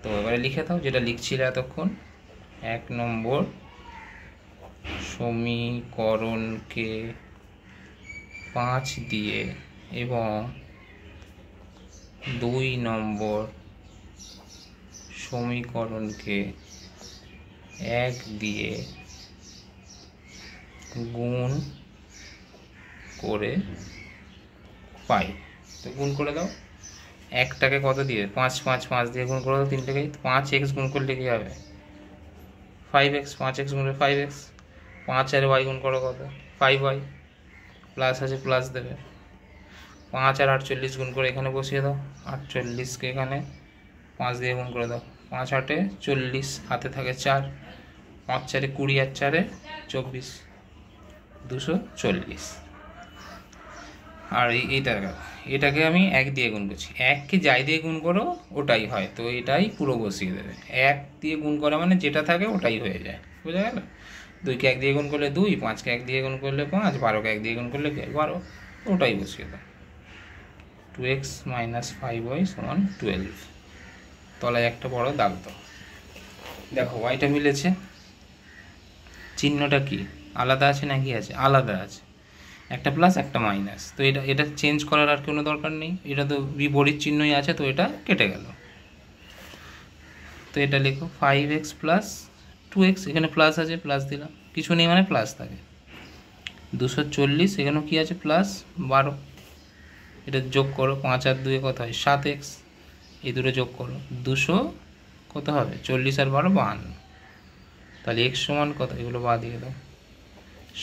তো এবারে লিখে দাও যেটা লিখছিলে এতক্ষণ, 1 নম্বর সমীকরণকে 5 দিয়ে এবং 2 নম্বর সমীকরণকে 1 দিয়ে গুণ করে পাই। তো গুণ করে দাও, একটাকে কত দিয়ে 5 5 5 দিয়ে গুণ করে দাও, 3টাকে 5x গুণ করলে কী হবে 5x, 5x গুণ করে 5x, 5 আর y গুণ করো কত 5y, প্লাস আছে প্লাস দেবে, 5 আর 48 গুণ করে এখানে বসিয়ে দাও, 48কে এখানে 5 দিয়ে গুণ করে দাও, 5 8 40, হাতে থাকে 4, 5 4 20 আর 4 24, 240। আর এটাকে আমি 1 দিয়ে গুণ করছি, 1কে যাই দিয়ে গুণ করো ওটাই হয়, তো এটাই পুরো বসিয়ে দেবে। 1 দিয়ে গুণ করা মানে যেটা থাকে ওটাই হয়ে যায়। বোঝা গেল? 2কে 1 দিয়ে গুণ করলে 2, 5কে 1 দিয়ে গুণ করলে 5, 12কে 1 দিয়ে গুণ করলে 12, ওটাই বসিয়ে দাও। 2x - 5y = 12। তলায় একটা বড় দাগ দাও। দেখো ওয়াইটা মিলেছে, চিহ্নটা কি আলাদা আছে নাকি আছে, আলাদা আছে। একটা প্লাস একটা মাইনাস। তো এটা চেঞ্জ করার আর কোনো দরকার নেই, এটা তো বিপরীত চিহ্নই আছে, তো এটা কেটে গেল। তো এটা লেখো 5x প্লাস 2x, এখানে প্লাস আছে প্লাস দিলাম, কিছু নেই মানে প্লাস থাকে। 240, এখানেও কী আছে প্লাস 12, এটা যোগ করো, 5 আর 2 কত হয় 7x, এই দুটো যোগ করো, 200 কত হবে 40 আর 12 52, তাহলে x সমান কত, এগুলো বাদ দিয়ে দাও।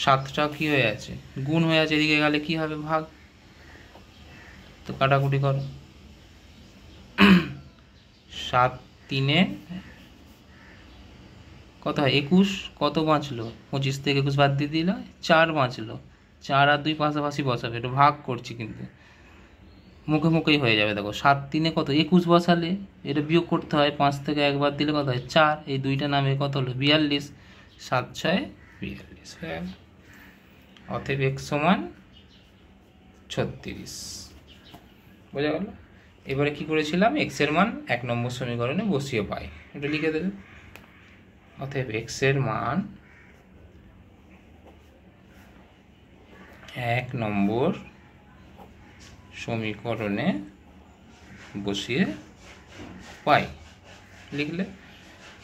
7টা কী হয়ে আছে গুণ হয়ে আছে, এদিকে গেলে কী হবে ভাগ, তো কাটাকুটি করো। 7 3 কত হয় 21, কত বাঁচলো 25 থেকে 21 বাদ দিয়ে দিল 4 বাঁচলো, 4 আর 2 পাশাপাশি বসাবে, এটা ভাগ করছি কিন্তু মুখে মুখেই হয়ে যাবে। দেখো 7 3 কত 21 বসালে এটা বিয়োগ করতে হয়, 5 থেকে 1 বাদ দিলে কত হয় 4, এই দুইটা নামে কত হলো 42, 7 6 42 হয়ে গেল। অতএব x সমান 36, বোঝা গেল। এবারে কি করেছিলাম, x এর মান 1 নম্বর সমীকরণে বসিয়ে পাই, এটা লিখে দেবে। অতএব x এর মান 1 নম্বর সমীকরণে বসিয়ে পাই, লিখলে।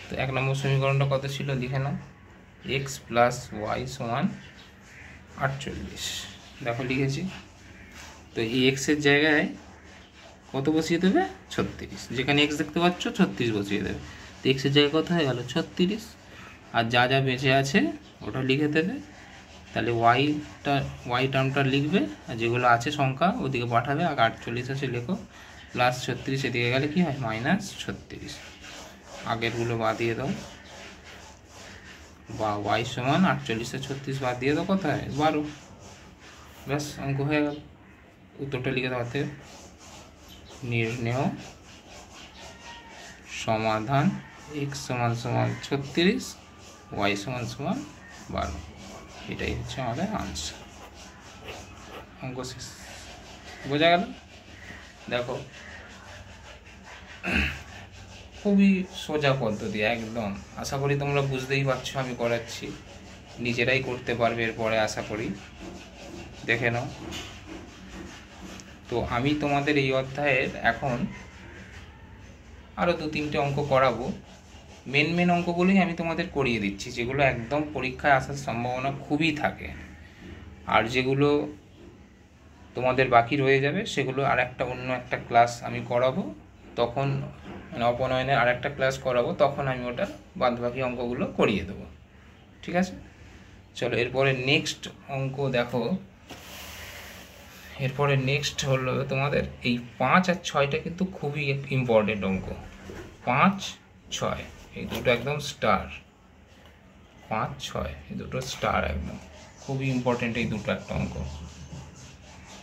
তো 1 নম্বর সমীকরণটা কত ছিল লিখে নাও, x প্লাস ওয়াই সমান 48, দেখো লিখেছি। তো এই এক্সের জায়গায় কত বসিয়ে দেবে 36, যেখানে x দেখতে পাচ্ছ 36 বসিয়ে দেবে, তো এক্সের জায়গায় কত হয়ে গেল 36, আর যা যা বেঁচে আছে ওটা লিখে দেবে। তাহলে ওয়াই টার্মটা লিখবে, আর যেগুলো আছে সংখ্যা ওদিকে পাঠাবে, আর 48 আছে লেখো, প্লাস 36 এদিকে গেলে কি হয় মাইনাস 36, আগেরগুলো বাদ দিয়ে দাও, বা ওয়াই সমান 48 এ 36 বাদ দিয়ে দাও, কত হয় 12, ব্যাস অঙ্ক হয়ে গেল। উত্তরটা লিখে দাও, হাতে নির্ণেয় সমাধান x সমান সমান 36, ওয়াই সমান সমান 12, এটাই হচ্ছে আমাদের আনসার। অঙ্ক শেষ, বোঝা গেল। দেখো খুবই সোজা পদ্ধতি একদম, আশা করি তোমরা বুঝতেই পারছো, আমি করাচ্ছি নিজেরাই করতে পারবে এরপরে আশা করি, দেখে নাও। তো আমি তোমাদের এই অধ্যায়ের এখন আরও 2-3টে অঙ্ক করাবো, মেন অঙ্কগুলোই আমি তোমাদের করিয়ে দিচ্ছি, যেগুলো একদম পরীক্ষায় আসার সম্ভাবনা খুবই থাকে, আর যেগুলো তোমাদের বাকি রয়ে যাবে সেগুলো অন্য একটা ক্লাস আমি করাবো, তখন মানে অপনয়নের আর একটা ক্লাস করাবো, তখন আমি ওটা বাদবাকি অঙ্কগুলো করিয়ে দেবো, ঠিক আছে। চলো এরপরে নেক্সট অঙ্ক দেখো, এরপরে নেক্সট হলো তোমাদের এই 5 আর 6টা কিন্তু খুবই ইম্পর্টেন্ট অঙ্ক, 5 6 এই দুটো একদম স্টার, 5 6 এই দুটো স্টার একদম খুবই ইম্পর্টেন্ট, এই দুটো একটা অঙ্ক,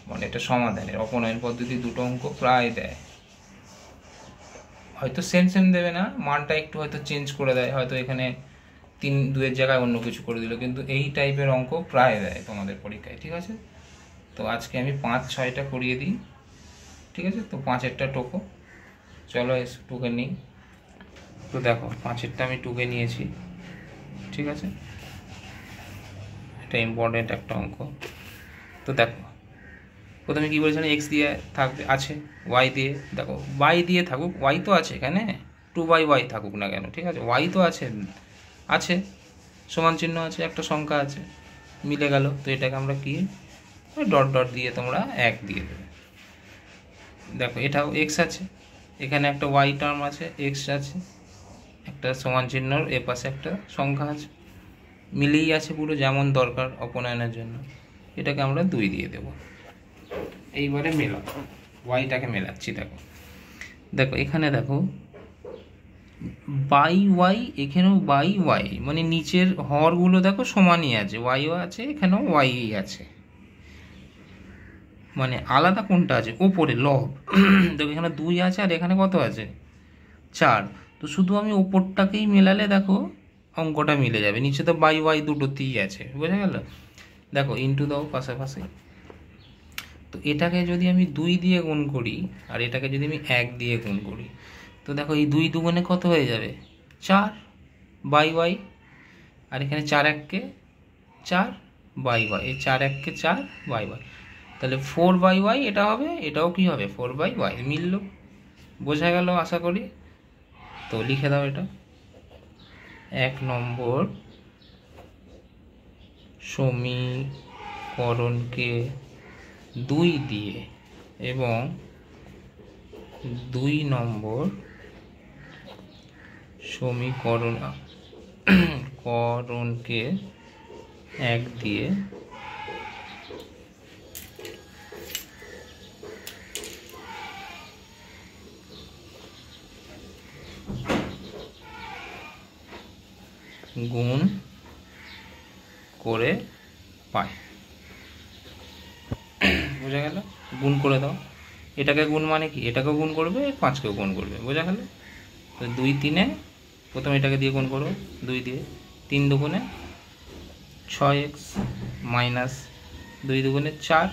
মানে এটা সমাধানের অপনয়ন পদ্ধতি দুটো অঙ্ক প্রায় দেয়, হয়তো সেম দেবে না, মানটা একটু হয়তো চেঞ্জ করে দেয়, হয়তো এখানে 3-2 জায়গায় অন্য কিছু করে দিল, কিন্তু এই টাইপের অঙ্ক প্রায় দেয় তোমাদের পরীক্ষায়, ঠিক আছে। তো আজকে আমি 5 6টা করিয়ে দিই, ঠিক আছে। তো 5এরটা টোকো, চলো এসে টুকে নিই। তো দেখো 5এরটা আমি টুকে নিয়েছি, ঠিক আছে, এটা ইম্পর্টেন্ট একটা অঙ্ক। তো দেখো প্রথমে কী বলেছিলাম, এক্স দিয়ে থাকবে আছে, ওয়াই দিয়ে, দেখো ওয়াই দিয়ে থাকুক, ওয়াই তো আছে এখানে, 2/y থাকুক না কেন, ঠিক আছে, ওয়াই তো আছে সমান চিহ্ন আছে, একটা সংখ্যা আছে, মিলে গেল। তো এটাকে আমরা কি ডট ডট দিয়ে তোমরা 1 দিয়ে দেবে। দেখো এটাও এক্স আছে, এখানে একটা ওয়াই টার্ম আছে, এক্স আছে, একটা সমান চিহ্নর এ পাশে একটা সংখ্যা আছে, মিলেই আছে পুরো যেমন দরকার অপনয়নের জন্য, এটাকে আমরা 2 দিয়ে দেব। এইবারে মেলাবো, ওয়াইটাকে মেলাচ্ছি, দেখো এখানে দেখো বাই ওয়াই, এখানেও বাই ওয়াই, মানে নিচের হরগুলো দেখো সমানই আছে, ওয়াইও আছে এখানেও ওয়াই আছে, মানে আলাদা কোনটা আছে ওপরে লব, দেখো এখানে 2 আছে আর এখানে কত আছে 4, তো শুধু আমি ওপরটাকেই মেলালে দেখো অঙ্কটা মিলে যাবে, নিচে তো বাই ওয়াই দুটোতেই আছে, বোঝা গেল। দেখো ইন্টু দাও পাশাপাশি, তো এটাকে যদি আমি 2 দিয়ে গুণ করি আর এটাকে যদি আমি 1 দিয়ে গুণ করি, তো দেখো এই 2 দুগুণে কত হয়ে যাবে 4 বাই ওয়াই, আর এখানে 4 1 কে 4, বাই ওয়াই, এই 4 এককে 4 বাই ওয়াই, তাহলে 4 বাই ওয়াই এটা হবে, এটাও কি হবে 4 বাই ওয়াই, মিলল। বোঝা গেল আশা করি। তো লিখে দাও এটা। 1 নম্বর সমীকরণকে 2 দিয়ে এবং 2 নম্বর সমীকরণকে 1 দিয়ে গুণ করে পাই। বোঝা গেল? গুণ করে দাও। এটাকে গুণ মানে কি, এটাকেও গুণ করবে, 5কেও গুণ করবে। বোঝা গেল? তো 2 3-এ প্রথমে এটাকে দিয়ে গুণ করো, 2 দিয়ে, 3 দুগুণে 6x মাইনাস 2 দুগুণে 4।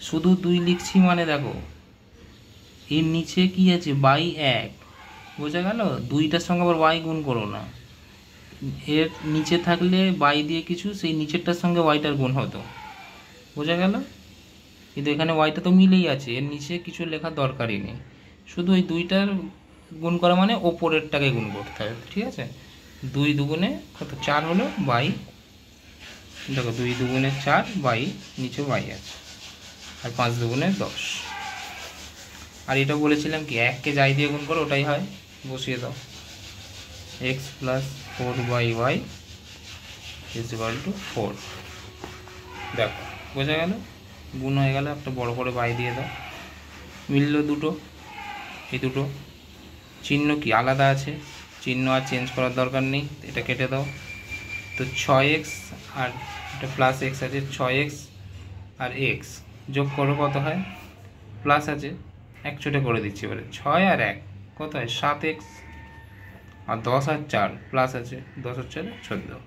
শুধু 2 লিখছি মানে দেখো এর নিচে কি আছে, বাই 1। বোঝা গেল? 2টার সঙ্গে আবার y গুণ করো না, এর নিচে থাকলে বাই দিয়ে কিছু, সেই নিচেরটার সঙ্গে ওয়াইটার গুণ হতো। বোঝা গেল? কিন্তু এখানে ওয়াইটা তো মিলেই আছে, এর নিচে কিছু লেখার দরকারই নেই, শুধু ওই 2টার গুণ করা মানে ওপরেরটাকে গুণ করতে হবে। ঠিক আছে? 2 দুগুণে কত 4 হলো, বাই, দেখো 2 দুগুণে 4 বাই, নিচে বাই আছে, আর 5 দুগুণে 10। আর এটা বলেছিলাম কি 1কে যাই দিয়ে গুণ করো ওটাই হয়, বসিয়ে দাও। x plus 4 by y is equal to 4। দেখো বোঝা গেল? গুণ হয়ে গেল, একটা বড় করে বাই দিয়ে দাও, মিলল দুটো। এই দুটো চিহ্ন কি আলাদা আছে, চিহ্ন আর চেঞ্জ করার দরকার নেই, এটা কেটে দাও। তো 6x আর এটা প্লাস এক্স আছে, 6x আর x যোগ করো কত হয়, প্লাস আছে, এক চোটে করে দিচ্ছি এবারে। 6 আর 1 কত হয়, 7x, আর 10 আর 4 প্লাস আছে, 10 আর 4 14।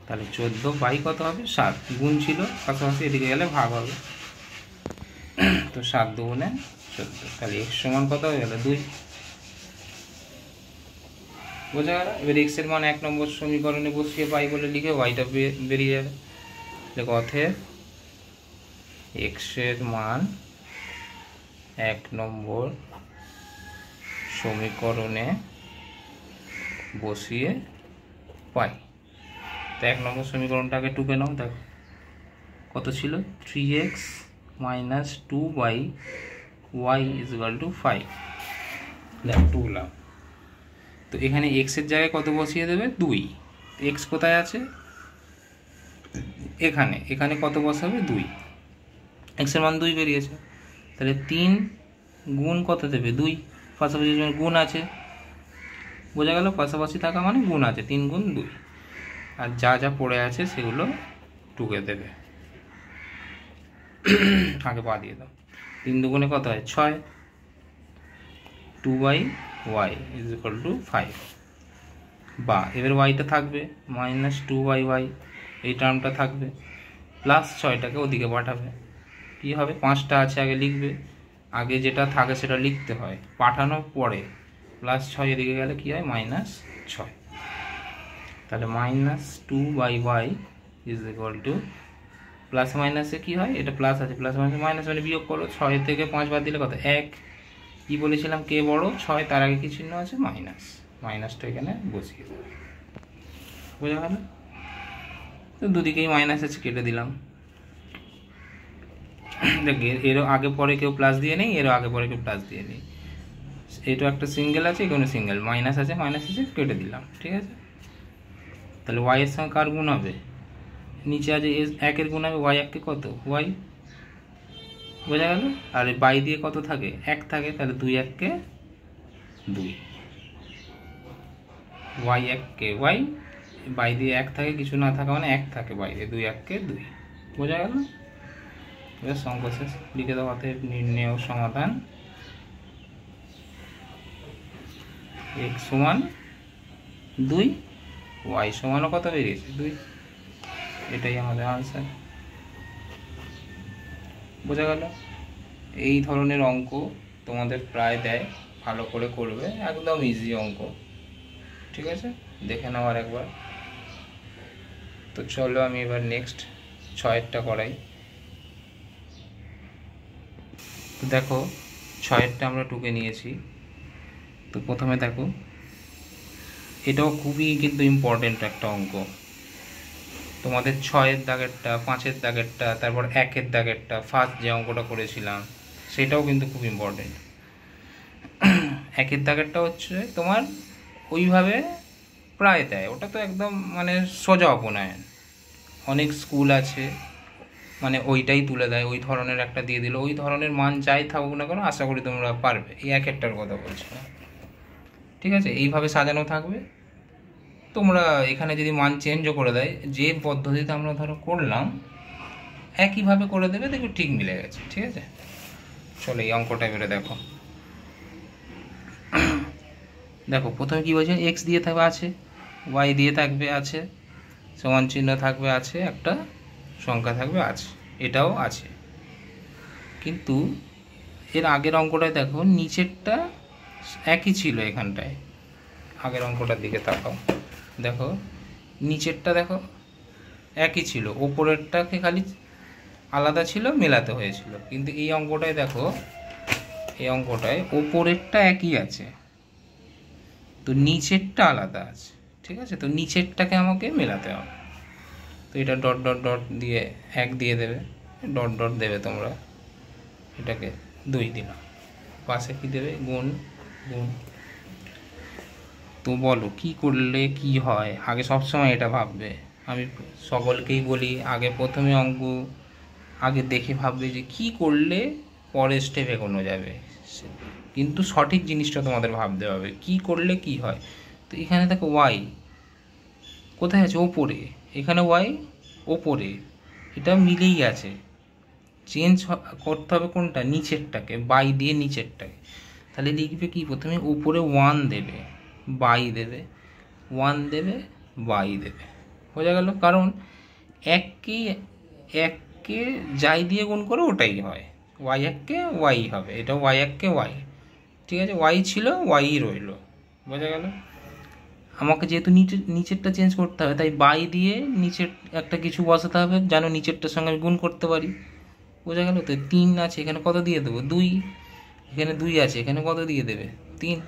তাহলে 14 বাই কত হবে, 7। গুণ ছিল পাশাপাশি, এদিকে গেলে ভাগ হবে। তো 7 দুগুণে 14, তাহলে x সমান কত হয়ে গেল, 2। বোঝা গেল? এবার x এর মান 1 নম্বর সমীকরণে বসিয়ে পাই বলে লিখে ওয়াইটা বেরিয়ে যাবে। দেখো অতএব x এর মান 1 নম্বর সমীকরণে বসিয়ে পাই। তো 1 নম্বর সমীকরণটাকে টুকে নাও। দেখো কত ছিল, 3x minus 2 by y is equal to 5। টুকলাম। তো এখানে x এর জায়গায় কত বসিয়ে দেবে, 2। x কোথায় আছে, এখানে, এখানে কত বসাবে, 2। x এর মান 2 বেরিয়েছে, তাহলে 3 গুণ কত দেবে, 2। পাশাপাশি গুণ আছে, বোঝা গেল? পাশাপাশি থাকা মানে গুণ আছে, 3 গুণ 2। আর যা যা পড়ে আছে সেগুলো টুকে দেবে। আগে পা দিয়ে দাও। 3 দুগুণে কত হয়, 6। 2 by y is equal to 5। বা এবার ওয়াইটা থাকবে, মাইনাস 2 বাই ওয়াই, এই টার্মটা থাকবে, প্লাস 6টাকে ওদিকে পাঠাবে। কী হবে, 5টা আছে আগে লিখবে, আগে যেটা থাকে সেটা লিখতে হয়, পাঠানোর পরে প্লাস 6 এদিকে গেলে কী হয়, মাইনাস 6। তাহলে minus 2 by y is equal to, plus মাইনাসে কী হয়, এটা প্লাস আছে, প্লাস মাইনাস মাইনাস মানে বিয়োগ করো, 6 থেকে 5 বাদ দিলে কত, 1। কী বলেছিলাম, কে বড়, 6, তার আগে কী চিহ্ন আছে, মাইনাস, মাইনাসটা এখানে বসিয়ে দেবে। বোঝা গেল? তো দুদিকেই মাইনাস আছে, কেটে দিলাম। দেখ এরও আগে পরে কেউ প্লাস দিয়ে নেই, এরও আগে পরে কেউ প্লাস দিয়ে নেই, এটা একটা সিঙ্গেল আছে, এখানে সিঙ্গেল, মাইনাস আছে, মাইনাস আছে, কেটে দিলাম। ঠিক আছে? তাহলে ওয়াই এর সঙ্গে কার গুণ হবে, নিচে আছে 1-এর গুণ হবে, ওয়াই 1কে কত, ওয়াই। বোঝা গেল? আর বাই দিয়ে কত থাকে, 1 থাকে, তাহলে 2 1-কে 2, ওয়াই 1-কে ওয়াই, বাই দিয়ে 1 থাকে, কিছু না থাকা মানে 1 থাকে বাইরে, 2 1-কে 2। বোঝা গেল? এবার সংকোচেস লিখে দাও। অতএব নির্ণেয় সমাধান x সমান 2, y সমানও কত বেরিয়েছে, 2। এটাই আমাদের আনসার। বোঝা গেল? এই ধরনের অঙ্ক তোমাদের প্রায় দেয়, ভালো করে করবে, একদম ইজি অঙ্ক। ঠিক আছে? দেখে নাও আর একবার। তো চলো আমি এবার নেক্সট 6-এরটা করাই। তো দেখো 6-এরটা আমরা টুকে নিয়েছি। তো প্রথমে দেখো, এটাও খুবই কিন্তু ইম্পর্টেন্ট একটা অঙ্ক। তোমাদের 6-এর দাগেরটা, 5-এর দাগেরটা, তারপর 1-এর দাগেরটা, ফার্স্ট যে অঙ্কটা করেছিলাম সেটাও কিন্তু খুব ইম্পর্টেন্ট। 1-এর দাগেরটা হচ্ছে তোমার ওইভাবে প্রায় দেয়, ওটা তো একদম মানে সোজা অপনয়ন। অনেক স্কুল আছে মানে ওইটাই তুলে দেয়, ওই ধরনের একটা দিয়ে দিল, ওই ধরনের মান যাই থাকুক না কেন আশা করি তোমরা পারবে। এই 1-এরটার কথা বলছি না, ঠিক আছে? এইভাবে সাজানো থাকবে। তোমরা এখানে যদি মান চেঞ্জও করে দেয়, যে পদ্ধতিতে আমরা ধরো করলাম একইভাবে করে দেবে, দেখবে ঠিক মিলে গেছে, ঠিক আছে? চলো এই অঙ্কটা এবারে দেখো। দেখো প্রথমে কী বলছে, এক্স দিয়ে থাকবে আছে, ওয়াই দিয়ে থাকবে আছে, সমান চিহ্ন থাকবে আছে, একটা সংখ্যা থাকবে আছে, এটাও আছে। কিন্তু এর আগের অঙ্কটায় দেখো নিচেরটা একই ছিল। এখানটায় আগের অঙ্কটার দিকে তাকাও, দেখো নিচেরটা দেখো একই ছিল, ওপরেরটাকে খালি আলাদা ছিল, মেলাতে হয়েছিল। কিন্তু এই অঙ্কটায় দেখো, এই অঙ্কটায় ওপরেরটা একই আছে, তো নিচেরটা আলাদা আছে, ঠিক আছে? তো নিচেরটাকে আমাকে মেলাতে হবে। তো এটা ডট ডট ডট দিয়ে 1 দিয়ে দেবে, ডট ডট দেবে তোমরা, এটাকে 2 দিলাম, পাশে কি দেবে, গুণ গুণ। তো বলো কি করলে কি হয়, আগে সবসময় এটা ভাববে। আমি সকলকেই বলি আগে প্রথমে অঙ্ক আগে দেখে ভাববে যে কি করলে পরের স্টেপ এগোনো যাবে, কিন্তু সঠিক জিনিসটা তোমাদের ভাবতে হবে, কি করলে কি হয়। তো এখানে দেখো ওয়াই কোথায় আছে, ওপরে, এখানে ওয়াই ওপরে, এটা মিলেই আছে। চেঞ্জ করতে হবে কোনটা, নিচেরটাকে, বাই দিয়ে নিচেরটাকে। তাহলে লিখবে কি, প্রথমে উপরে 1 দেবে, বাই দেবে, 1 দেবে, বাই দেবে, বোঝা গেল? কারণ এককে যাই দিয়ে গুণ করে ওটাই হয়, ওয়াই 1কে ওয়াই হবে, এটা ওয়াই 1কে ওয়াই, ঠিক আছে? ওয়াই ছিল ওয়াই রইল, বোঝা গেল? আমাকে যেহেতু নিচেরটা চেঞ্জ করতে হবে, তাই বাই দিয়ে নিচের একটা কিছু বসাতে হবে, যেন নিচেরটার সঙ্গে আমি গুণ করতে পারি, বোঝা গেল? তো 3 আছে, এখানে কত দিয়ে দেবো, 2, এখানে 2 আছে, এখানে কত দিয়ে দেবে, 3।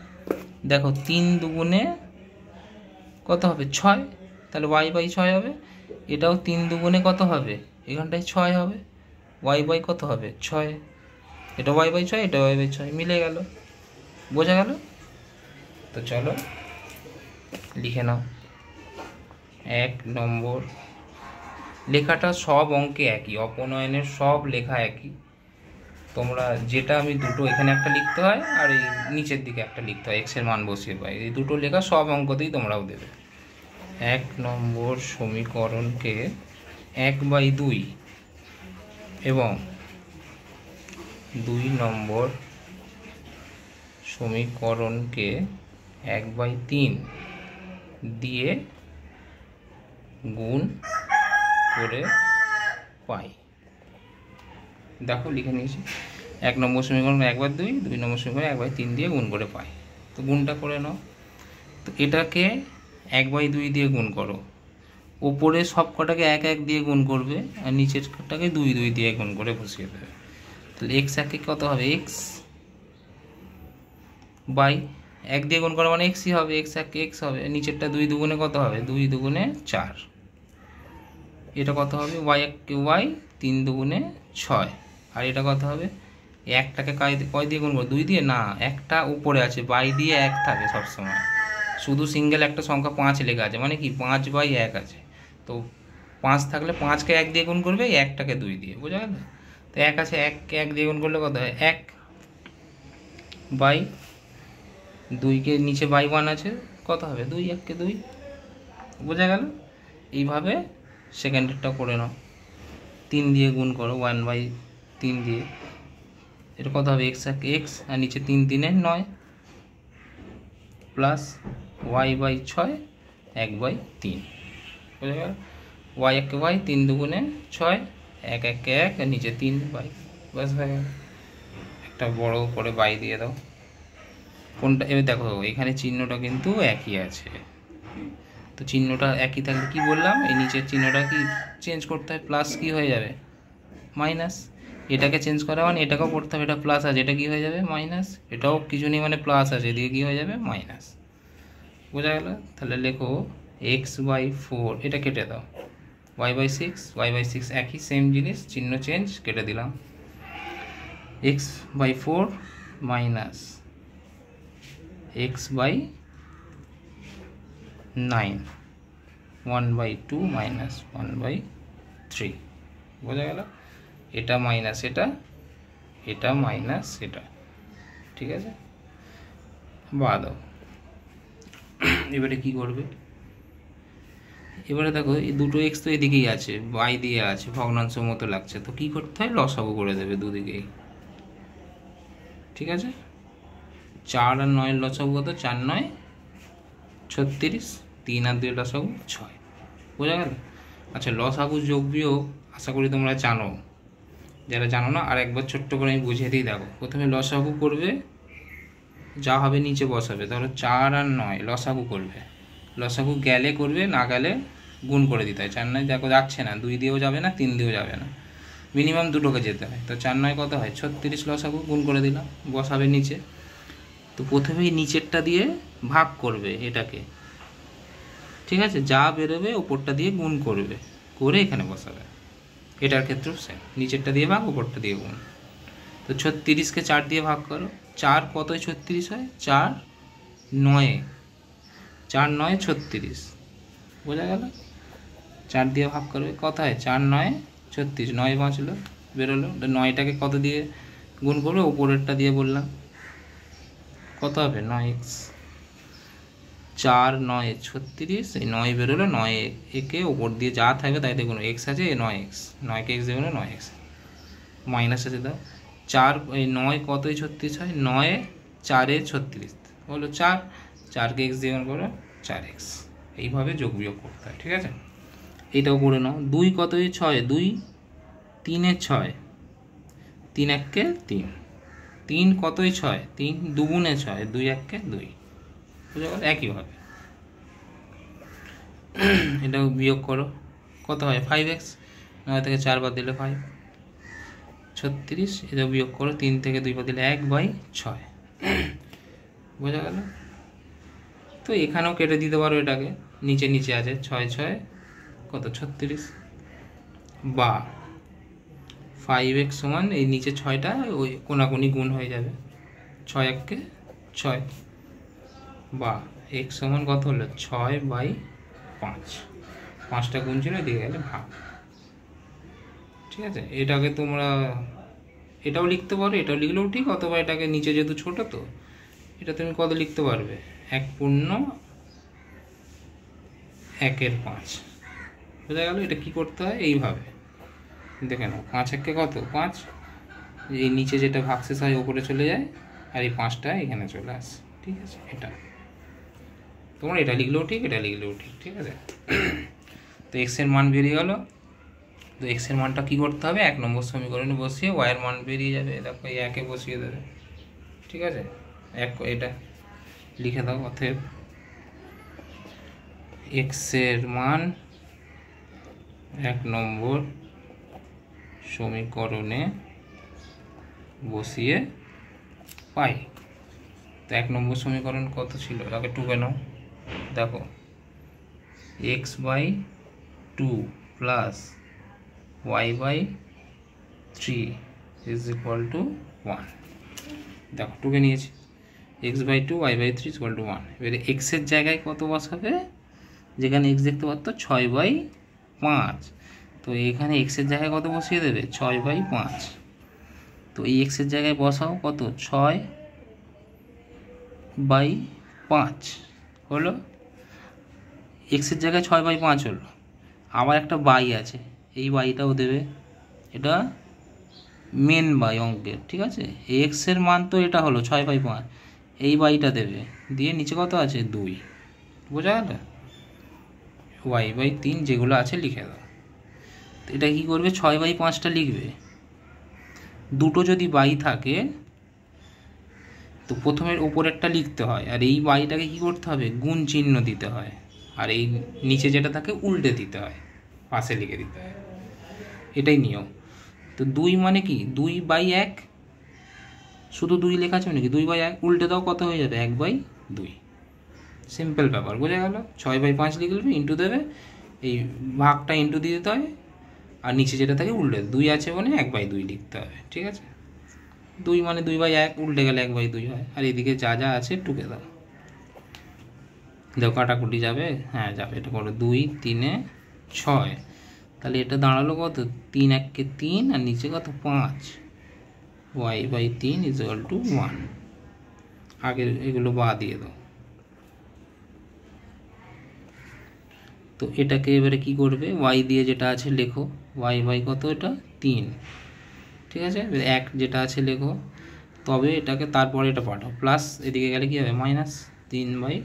দেখো 3 দুগুণে কত হবে, 6, তাহলে ওয়াই বাই 6 হবে। এটাও 3 দুগুণে কত হবে, এখানটায় 6 হবে, ওয়াই বাই কত হবে, 6, এটা ওয়াই বাই 6, এটা ওয়াই বাই 6, মিলে গেল, বোঝা গেল? তো চলো লিখে নাও। 1 নম্বর, লেখাটা সব অঙ্কে একই, অপনয়নের সব লেখা একই। তোমরা যেটা আমি দুটো, এখানে একটা লিখতে হয় আর এই নিচের দিকে একটা লিখতে হয়, এক্সের মান বসিয়ে পাই, এই দুটো লেখা সব অঙ্কতেই তোমরাও দেবে। 1 নম্বর সমীকরণকে 1/2 এবং 2 নম্বর সমীকরণকে 1/3 দিয়ে গুণ করে পাই। দেখো লিখে নিয়েছি, 1 নম্বর সমীকরণ 1/2, 2 নম্বর সমীকরণ 1/3 দিয়ে গুণ করে পাই। তো গুণটা করে নাও। তো এটাকে 1/2 দিয়ে গুণ করো, ওপরে সব কটাকে 1 1 দিয়ে গুণ করবে, আর নিচেরটাকে 2 2 দিয়ে গুণ করে বসিয়ে দেবে। তাহলে x 1 কত হবে, x বাই 1 দিয়ে গুণ করা মানে xই হবে, x 1 x হবে, নিচেরটা 2 দুগুণে কত হবে, 2 দুগুণে 4, এটা কত হবে, y 1 y, 3 দুগুণে 6, আর এটা কত হবে, একটাকে কয় দিয়ে গুণ করবো, 2 দিয়ে না, একটা উপরে আছে, বাই দিয়ে 1 থাকে সবসময়, শুধু সিঙ্গেল একটা সংখ্যা 5 লেখা আছে, মানে কি 5/1 আছে, তো 5 থাকলে 5কে 1 দিয়ে গুণ করবে, 1টাকে 2 দিয়ে, বোঝা গেল? তো 1 আছে, 1কে 1 দিয়ে গুণ করলে কত হয়, 1 বাই 2কে নিচে বাই 1 আছে, কত হবে, 2, 1কে 2, বোঝা গেল? এইভাবে সেকেন্ডেরটা করে নাও, 3 দিয়ে গুণ করো, 1/3 দিয়ে, এটা কত হবে, x 1 x, আর নিচে 3 3 9, প্লাস y/6 1/3, বোঝা গেল? y 1 y, 3 দুগুণে 6, 1 1 1, আর নিচে 3 বাই, বাস হয়ে গেল। একটা বড় করে বাই দিয়ে দাও। কোনটা, এবার দেখো এখানে চিহ্নটা কিন্তু একই আছে, তো চিহ্নটা একই থাকলে কি বললাম, এই নিচের চিহ্নটা কি চেঞ্জ করতে হয়, প্লাস কি হয়ে যাবে মাইনাস, এটাকে চেঞ্জ করা মানে এটাকেও করতে হবে, এটা প্লাস আছে এটা কি হয়ে যাবে মাইনাস, এটাও কিছু নেই মানে প্লাস আছে এদিকে কী হয়ে যাবে মাইনাস। বোঝা গেল? তাহলে লেখো x/4, এটা কেটে দাও, y/6 একই সেম জিনিস, চিহ্ন চেঞ্জ, কেটে দিলাম, x/4 মাইনাস x/9, 1/2 মাইনাস 1/3। বোঝা গেল? এটা মাইনাস এটা, এটা মাইনাস এটা, ঠিক আছে, বাদ দাও। এবারে কি করবে, এবারে দেখো এই দুটো এক্স তো এদিকেই আছে, বাই দিয়ে আছে, ভগ্নাংশ মতো লাগছে, তো কি করতে হয়, লসাগু করে দেবে দুদিকেই, ঠিক আছে। 4 আর 9 লসাগু কত, 4 9 36, 3 আর 2 লসাগু 6। বোঝা গেল? আচ্ছা, লসাগু যোগ বিয়োগ আশা করি তোমরা জানো, যারা জানো না আর একবার ছোট্ট করে আমি বুঝিয়ে দিই। দেখো, প্রথমে লসাগু করবে, যা হবে নিচে বসাবে, ধরো 4 আর 9 লসাগু করবে, লসাগু গেলে করবে, না গেলে গুণ করে দিতে হয়। 4 9 দেখো যাচ্ছে না, 2 দিয়েও যাবে না, 3 দিয়েও যাবে না, মিনিমাম দুটোকে যেতে হয়। তো 4 9 কত হয় 36, লসাগু গুণ করে দিলাম, বসাবে নিচে। তো প্রথমেই নিচেরটা দিয়ে ভাগ করবে এটাকে, ঠিক আছে, যা বেরোবে ওপরটা দিয়ে গুণ করবে, করে এখানে বসাবে। এটার ক্ষেত্রেও সেম, নিচেরটা দিয়ে ভাগ, ওপরটা দিয়ে গুণ। তো 36কে 4 দিয়ে ভাগ করো, 4 কতই 36 হয়, 4 9, 4 9 36। বোঝা গেল? 4 দিয়ে ভাগ করবে, কত হয় 4 9 36, 9 বাঁচলো বেরোলো। 9টাকে কত দিয়ে গুণ করবে, ওপরেরটা দিয়ে বললাম, কত হবে 9x, 4 9 36, এই 9 বেরোলো, 9 একে ওপর দিয়ে যা থাকবে তাই দেখুন, এক্স আছে 9x, 9কে এক্স দেবে না, 9x মাইনাস আছে দাও। 4 এই 9 কতই 36 হয়, 9 4 36 হলো 4, 4কে এক্স দিয়ে করো 4x। এইভাবে যোগ বিয়োগ করতে হয়, ঠিক আছে। এইটাও করে নাও। 2 কতই 6, 2 3 6, 3 1কে 3, 3 কতই 6, 3 2 গুণে 6, 2 1কে 2। বুঝা গেল? একইভাবে এটাও বিয়োগ করো, কত হয় 5x, 9 থেকে 4 বাদ দিলে 5, 36। এটাও বিয়োগ করো, 3 থেকে 2 বাদ দিলে 1/6। বোঝা গেল? তো এখানেও কেটে দিতে পারো, এটাকে নিচে নিচে আছে 6 6 কত 36, বা 5x সমান এই নিচে 6টা ওই কোনাকুনি গুণ হয়ে যাবে, 6 1কে 6, বা x সমান কত হলো 6/5, 5টা গুণ ছিল দিয়ে গেলে ভাগ, ঠিক আছে। এটাকে তোমরা এটাও লিখতে পারো, এটাও লিখলেও ঠিক, অথবা এটাকে নিচে যেহেতু ছোট, তো এটা তুমি কত লিখতে পারবে, 1/1/5। বোঝা গেল? এটা কি করতে হয়, এইভাবে দেখে নাও, 5 1কে কত 5, এই নিচে যেটা ভাগশেষ হয় ওপরে চলে যায়, আর এই 5টা এখানে চলে আসে, ঠিক আছে। এটা তোমরা এটা লিখলেও ঠিক, এটা লিখলেও ঠিক, ঠিক আছে। তো এক্সের মান বেরিয়ে গেল। তো এক্সের মানটা কী করতে হবে, 1 নম্বর সমীকরণে বসিয়ে ওয়াইয়ের মান বেরিয়ে যাবে, দেখো এই 1-এ বসিয়ে দেবে, ঠিক আছে। এটা লিখে দাও, অতএব এক্সের মান 1 নম্বর সমীকরণে বসিয়ে পাই। তো 1 নম্বর সমীকরণ কত ছিল, আগে টুকে নাও, দেখো x/2 plus y/3 is equal two 1। দেখো টুকে নিয়েছি, x/2 y/3 ইকুয়াল টু 1। এবারে এক্সের জায়গায় কত বসাবে, যেখানে এক্স দেখতে পাচ্ছ 6/5, তো এখানে এক্সের জায়গায় কত বসিয়ে দেবে 6/5। তো এই এক্সের জায়গায় বসাও কত 6/5 হলো, এক্সের জায়গায় 6/5 হলো। আবার একটা বাই আছে, এই বাইটাও দেবে, এটা মেন বাই অঙ্কের, ঠিক আছে। এক্সের মান তো এটা হলো 6/5, এই বাইটা দেবে, দিয়ে নিচে কত আছে 2। বোঝা গেল? y/3 যেগুলো আছে লিখে দাও। তো এটা কী করবে, 6/5টা লিখবে, দুটো যদি বাই থাকে তো প্রথমের ওপরেরটা লিখতে হয়, আর এই বাইটাকে কী করতে হবে, গুণ চিহ্ন দিতে হয়, আর এই নিচে যেটা থাকে উল্টে দিতে হয়, পাশে লিখে দিতে হয়, এটাই নিয়ম। তো 2 মানে কি 2/1, শুধু 2 লেখা আছে নাকি 2/1, উল্টে দাও কত হয়ে যাবে 1/2। সিম্পল ব্যাপার, বোঝা গেল। 6/5 লিখলে ইন্টু দেবে, এই ভাগটা ইন্টু দিয়ে দিতে হয়, আর নিচে যেটা থাকে উল্টে 2 আছে মানে 1/2 লিখতে হবে, ঠিক আছে। 2 মানে 2/1, উল্টে গেলে 1/2 হয়। আর এদিকে যা যা আছে টুকে দাও, দেখো কাটাকুটি যাবে, হ্যাঁ যাবে। এটা করো 2 3 6, তাহলে এটা দাঁড়ালো কত 3 1 3, আর নিচে কত 5, y/3 = 1। আগে এগুলো বাদ দিয়ে দাও। তো এটাকে এবারে কি করবে, y দিয়ে যেটা আছে লেখো, y কত এটা 3, ঠিক আছে। 1 যেটা আছে লেখো, তবে এটাকে তারপরে এটা পাঠাও প্লাস, এদিকে গেলে কি হবে -3/5।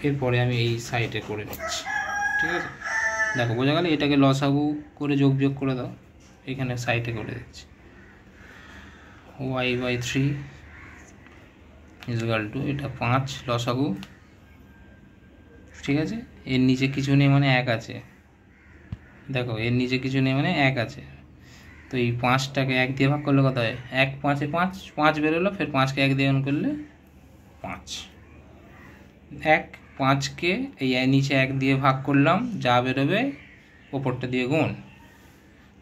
এরপরে আমি এই সাইডে করে নিচ্ছি, ঠিক আছে। দেখো বোঝা গেল, এটাকে লসাগু করে যোগ বিয়োগ করে দাও, এখানে সাইডে করে দিচ্ছি। y/3 = এটা 5 লসাগু, ঠিক আছে। এর নিচে কিছু নেই মানে 1 আছে, দেখো এর নিচে কিছু নেই মানে 1 আছে। তো এই 5টাকে 1 দিয়ে ভাগ করলে কত হয়, 1 5 5 বেরোলো, ফের 5কে 1 দিয়ে গুণ করলে 5। 1 5কে এই নিচে 1 দিয়ে ভাগ করলাম, যা বেরোবে ওপরটা দিয়ে গুণ।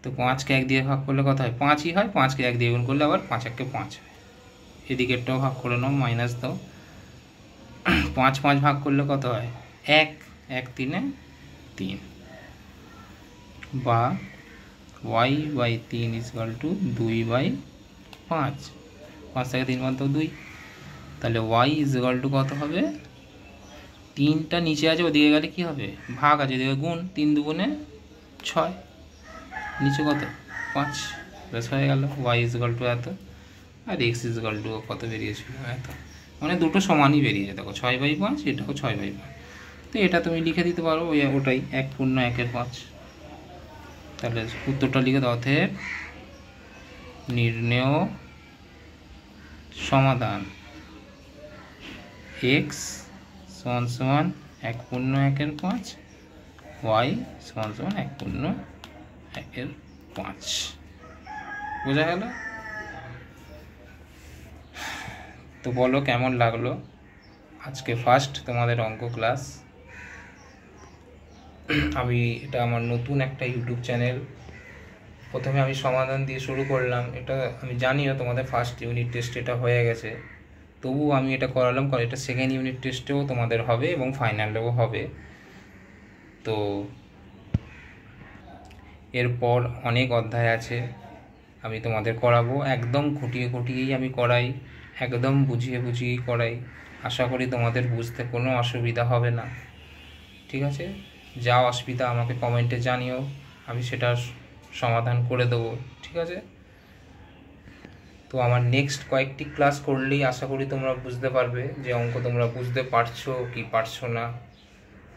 তো 5কে 1 দিয়ে ভাগ করলে কত হয়, 5ই হয়। 5কে 1 দিয়ে গুণ করলে আবার 5 1 5 হয়। এদিকেরটাও ভাগ করে নাও, মাইনাস দাও। 5 5 ভাগ করলে কত হয়, 1 1 3 3, বা y/3 = 2/5। 5 থেকে 3 বাদ দাও 2, তাহলে y = কত হবে, 3টা নিচে আছে, ওদিকে গেলে কি হবে ভাগ আছে, ওদিকে গুণ, 3 2 6, নিচে কত 5, ব্যাস হয়ে গেল। y = এত, আর x = কত বেরিয়েছিল এত, মানে দুটো সমানই বেরিয়েছে। দেখো 6/5, এটাও 6/5। তো এটা তুমি লিখে দিতে পারো, ওটাই 1 পূর্ণ 1/5। তাহলে উত্তরটা লিখে দাও, অতএব নির্ণেয় সমাধান x = 1 পূর্ণ 1/5, y = 1 পূর্ণ 1/5। বোঝা গেল? তো বলো কেমন লাগলো আজকে ফার্স্ট তোমাদের অঙ্ক ক্লাস। আমি এটা আমার নতুন একটা ইউটিউব চ্যানেল, প্রথমে আমি সমাধান দিয়ে শুরু করলাম। এটা আমি জানিও তোমাদের ফার্স্ট ইউনিট টেস্ট এটা হয়ে গেছে, তবুও আমি এটা করালাম, কারণ এটা সেকেন্ড ইউনিট টেস্টেও তোমাদের হবে এবং ফাইনালেও হবে। তো এরপর অনেক অধ্যায় আছে, আমি তোমাদের করাবো, একদম খুঁটিয়ে খুঁটিয়েই আমি করাই, একদম বুঝিয়ে বুঝিয়েই করাই। আশা করি তোমাদের বুঝতে কোনো অসুবিধা হবে না, ঠিক আছে। যা অসুবিধা আমাকে কমেন্টে জানিও, আমি সেটা সমাধান করে দেবো, ঠিক আছে। তো আমার নেক্সট কয়েকটি ক্লাস করলেই আশা করি তোমরা বুঝতে পারবে যে অঙ্ক তোমরা বুঝতে পারছো কি পারছো না।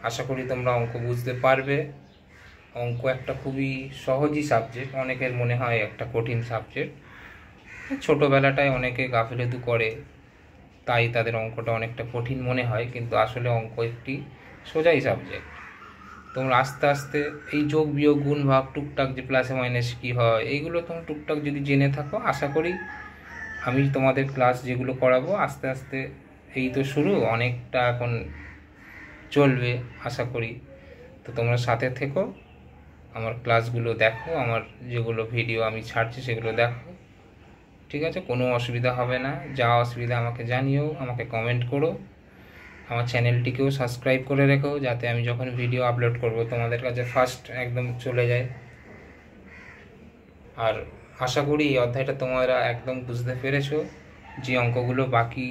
আশা করি তোমরা অঙ্ক বুঝতে পারবে। অঙ্ক একটা খুবই সহজই সাবজেক্ট, অনেকের মনে হয় একটা কঠিন সাবজেক্ট। ছোটোবেলাটায় অনেকে গাফিলতি করে, তাই তাদের অঙ্কটা অনেকটা কঠিন মনে হয়, কিন্তু আসলে অঙ্ক একটি সোজাই সাবজেক্ট। তোমরা আস্তে আস্তে এই যোগ বিয়োগ গুণ ভাগ টুকটাক যে প্লাসে মাইনাস কী হয়, এইগুলো তোমরা টুকটাক যদি জেনে থাকো, আশা করি আমি তোমাদের ক্লাস যেগুলো করাবো আস্তে আস্তে, এই তো শুরু, অনেকটা এখন চলবে আশা করি। তো তোমরা সাথে থেকো, আমার ক্লাসগুলো দেখো, আমার যেগুলো ভিডিও আমি ছাড়ছি সেগুলো দেখো, ঠিক আছে। কোনো অসুবিধা হবে না, যা অসুবিধা আমাকে জানিও, আমাকে কমেন্ট করো। আমার চ্যানেলটিকেও সাবস্ক্রাইব করে রেখো, যাতে আমি যখন ভিডিও আপলোড করব তোমাদের কাছে ফার্স্ট একদম চলে যায়। আর আশা করি এই অধ্যায়টা তোমরা একদম বুঝতে পেরেছো। যে অঙ্কগুলো বাকি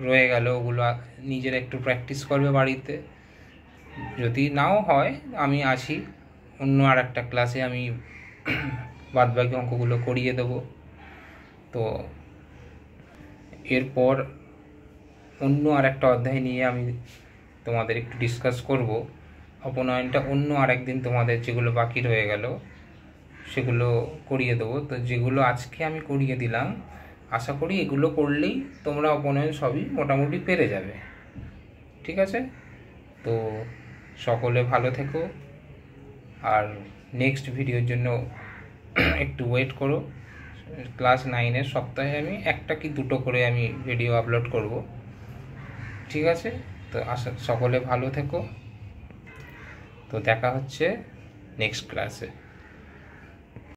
রয়ে গেল ওগুলো নিজেরা একটু প্র্যাকটিস করবে বাড়িতে, যদি নাও হয় আমি আছি, অন্য আর একটা ক্লাসে আমি বাদবাকি অঙ্কগুলো করিয়ে দেবো। তো এরপর অন্য আর একটা অধ্যায় নিয়ে আমি তোমাদের একটু ডিসকাস করব। অপনয়নটা অন্য আরেকদিন তোমাদের যেগুলো বাকি রয়ে গেল সেগুলো করিয়ে দেবো। তো যেগুলো আজকে আমি করিয়ে দিলাম, আশা করি এগুলো করলেই তোমরা অপনয়ন সবই মোটামুটি পেরে যাবে, ঠিক আছে। তো সকলে ভালো থেকো, আর নেক্সট ভিডিওর জন্য একটু ওয়েট করো। ক্লাস 9-এর সপ্তাহে আমি একটা কি দুটো করে আমি ভিডিও আপলোড করব, ঠিক আছে? তো সকলে ভালো থেকো, তো দেখা হচ্ছে নেক্সট ক্লাসে।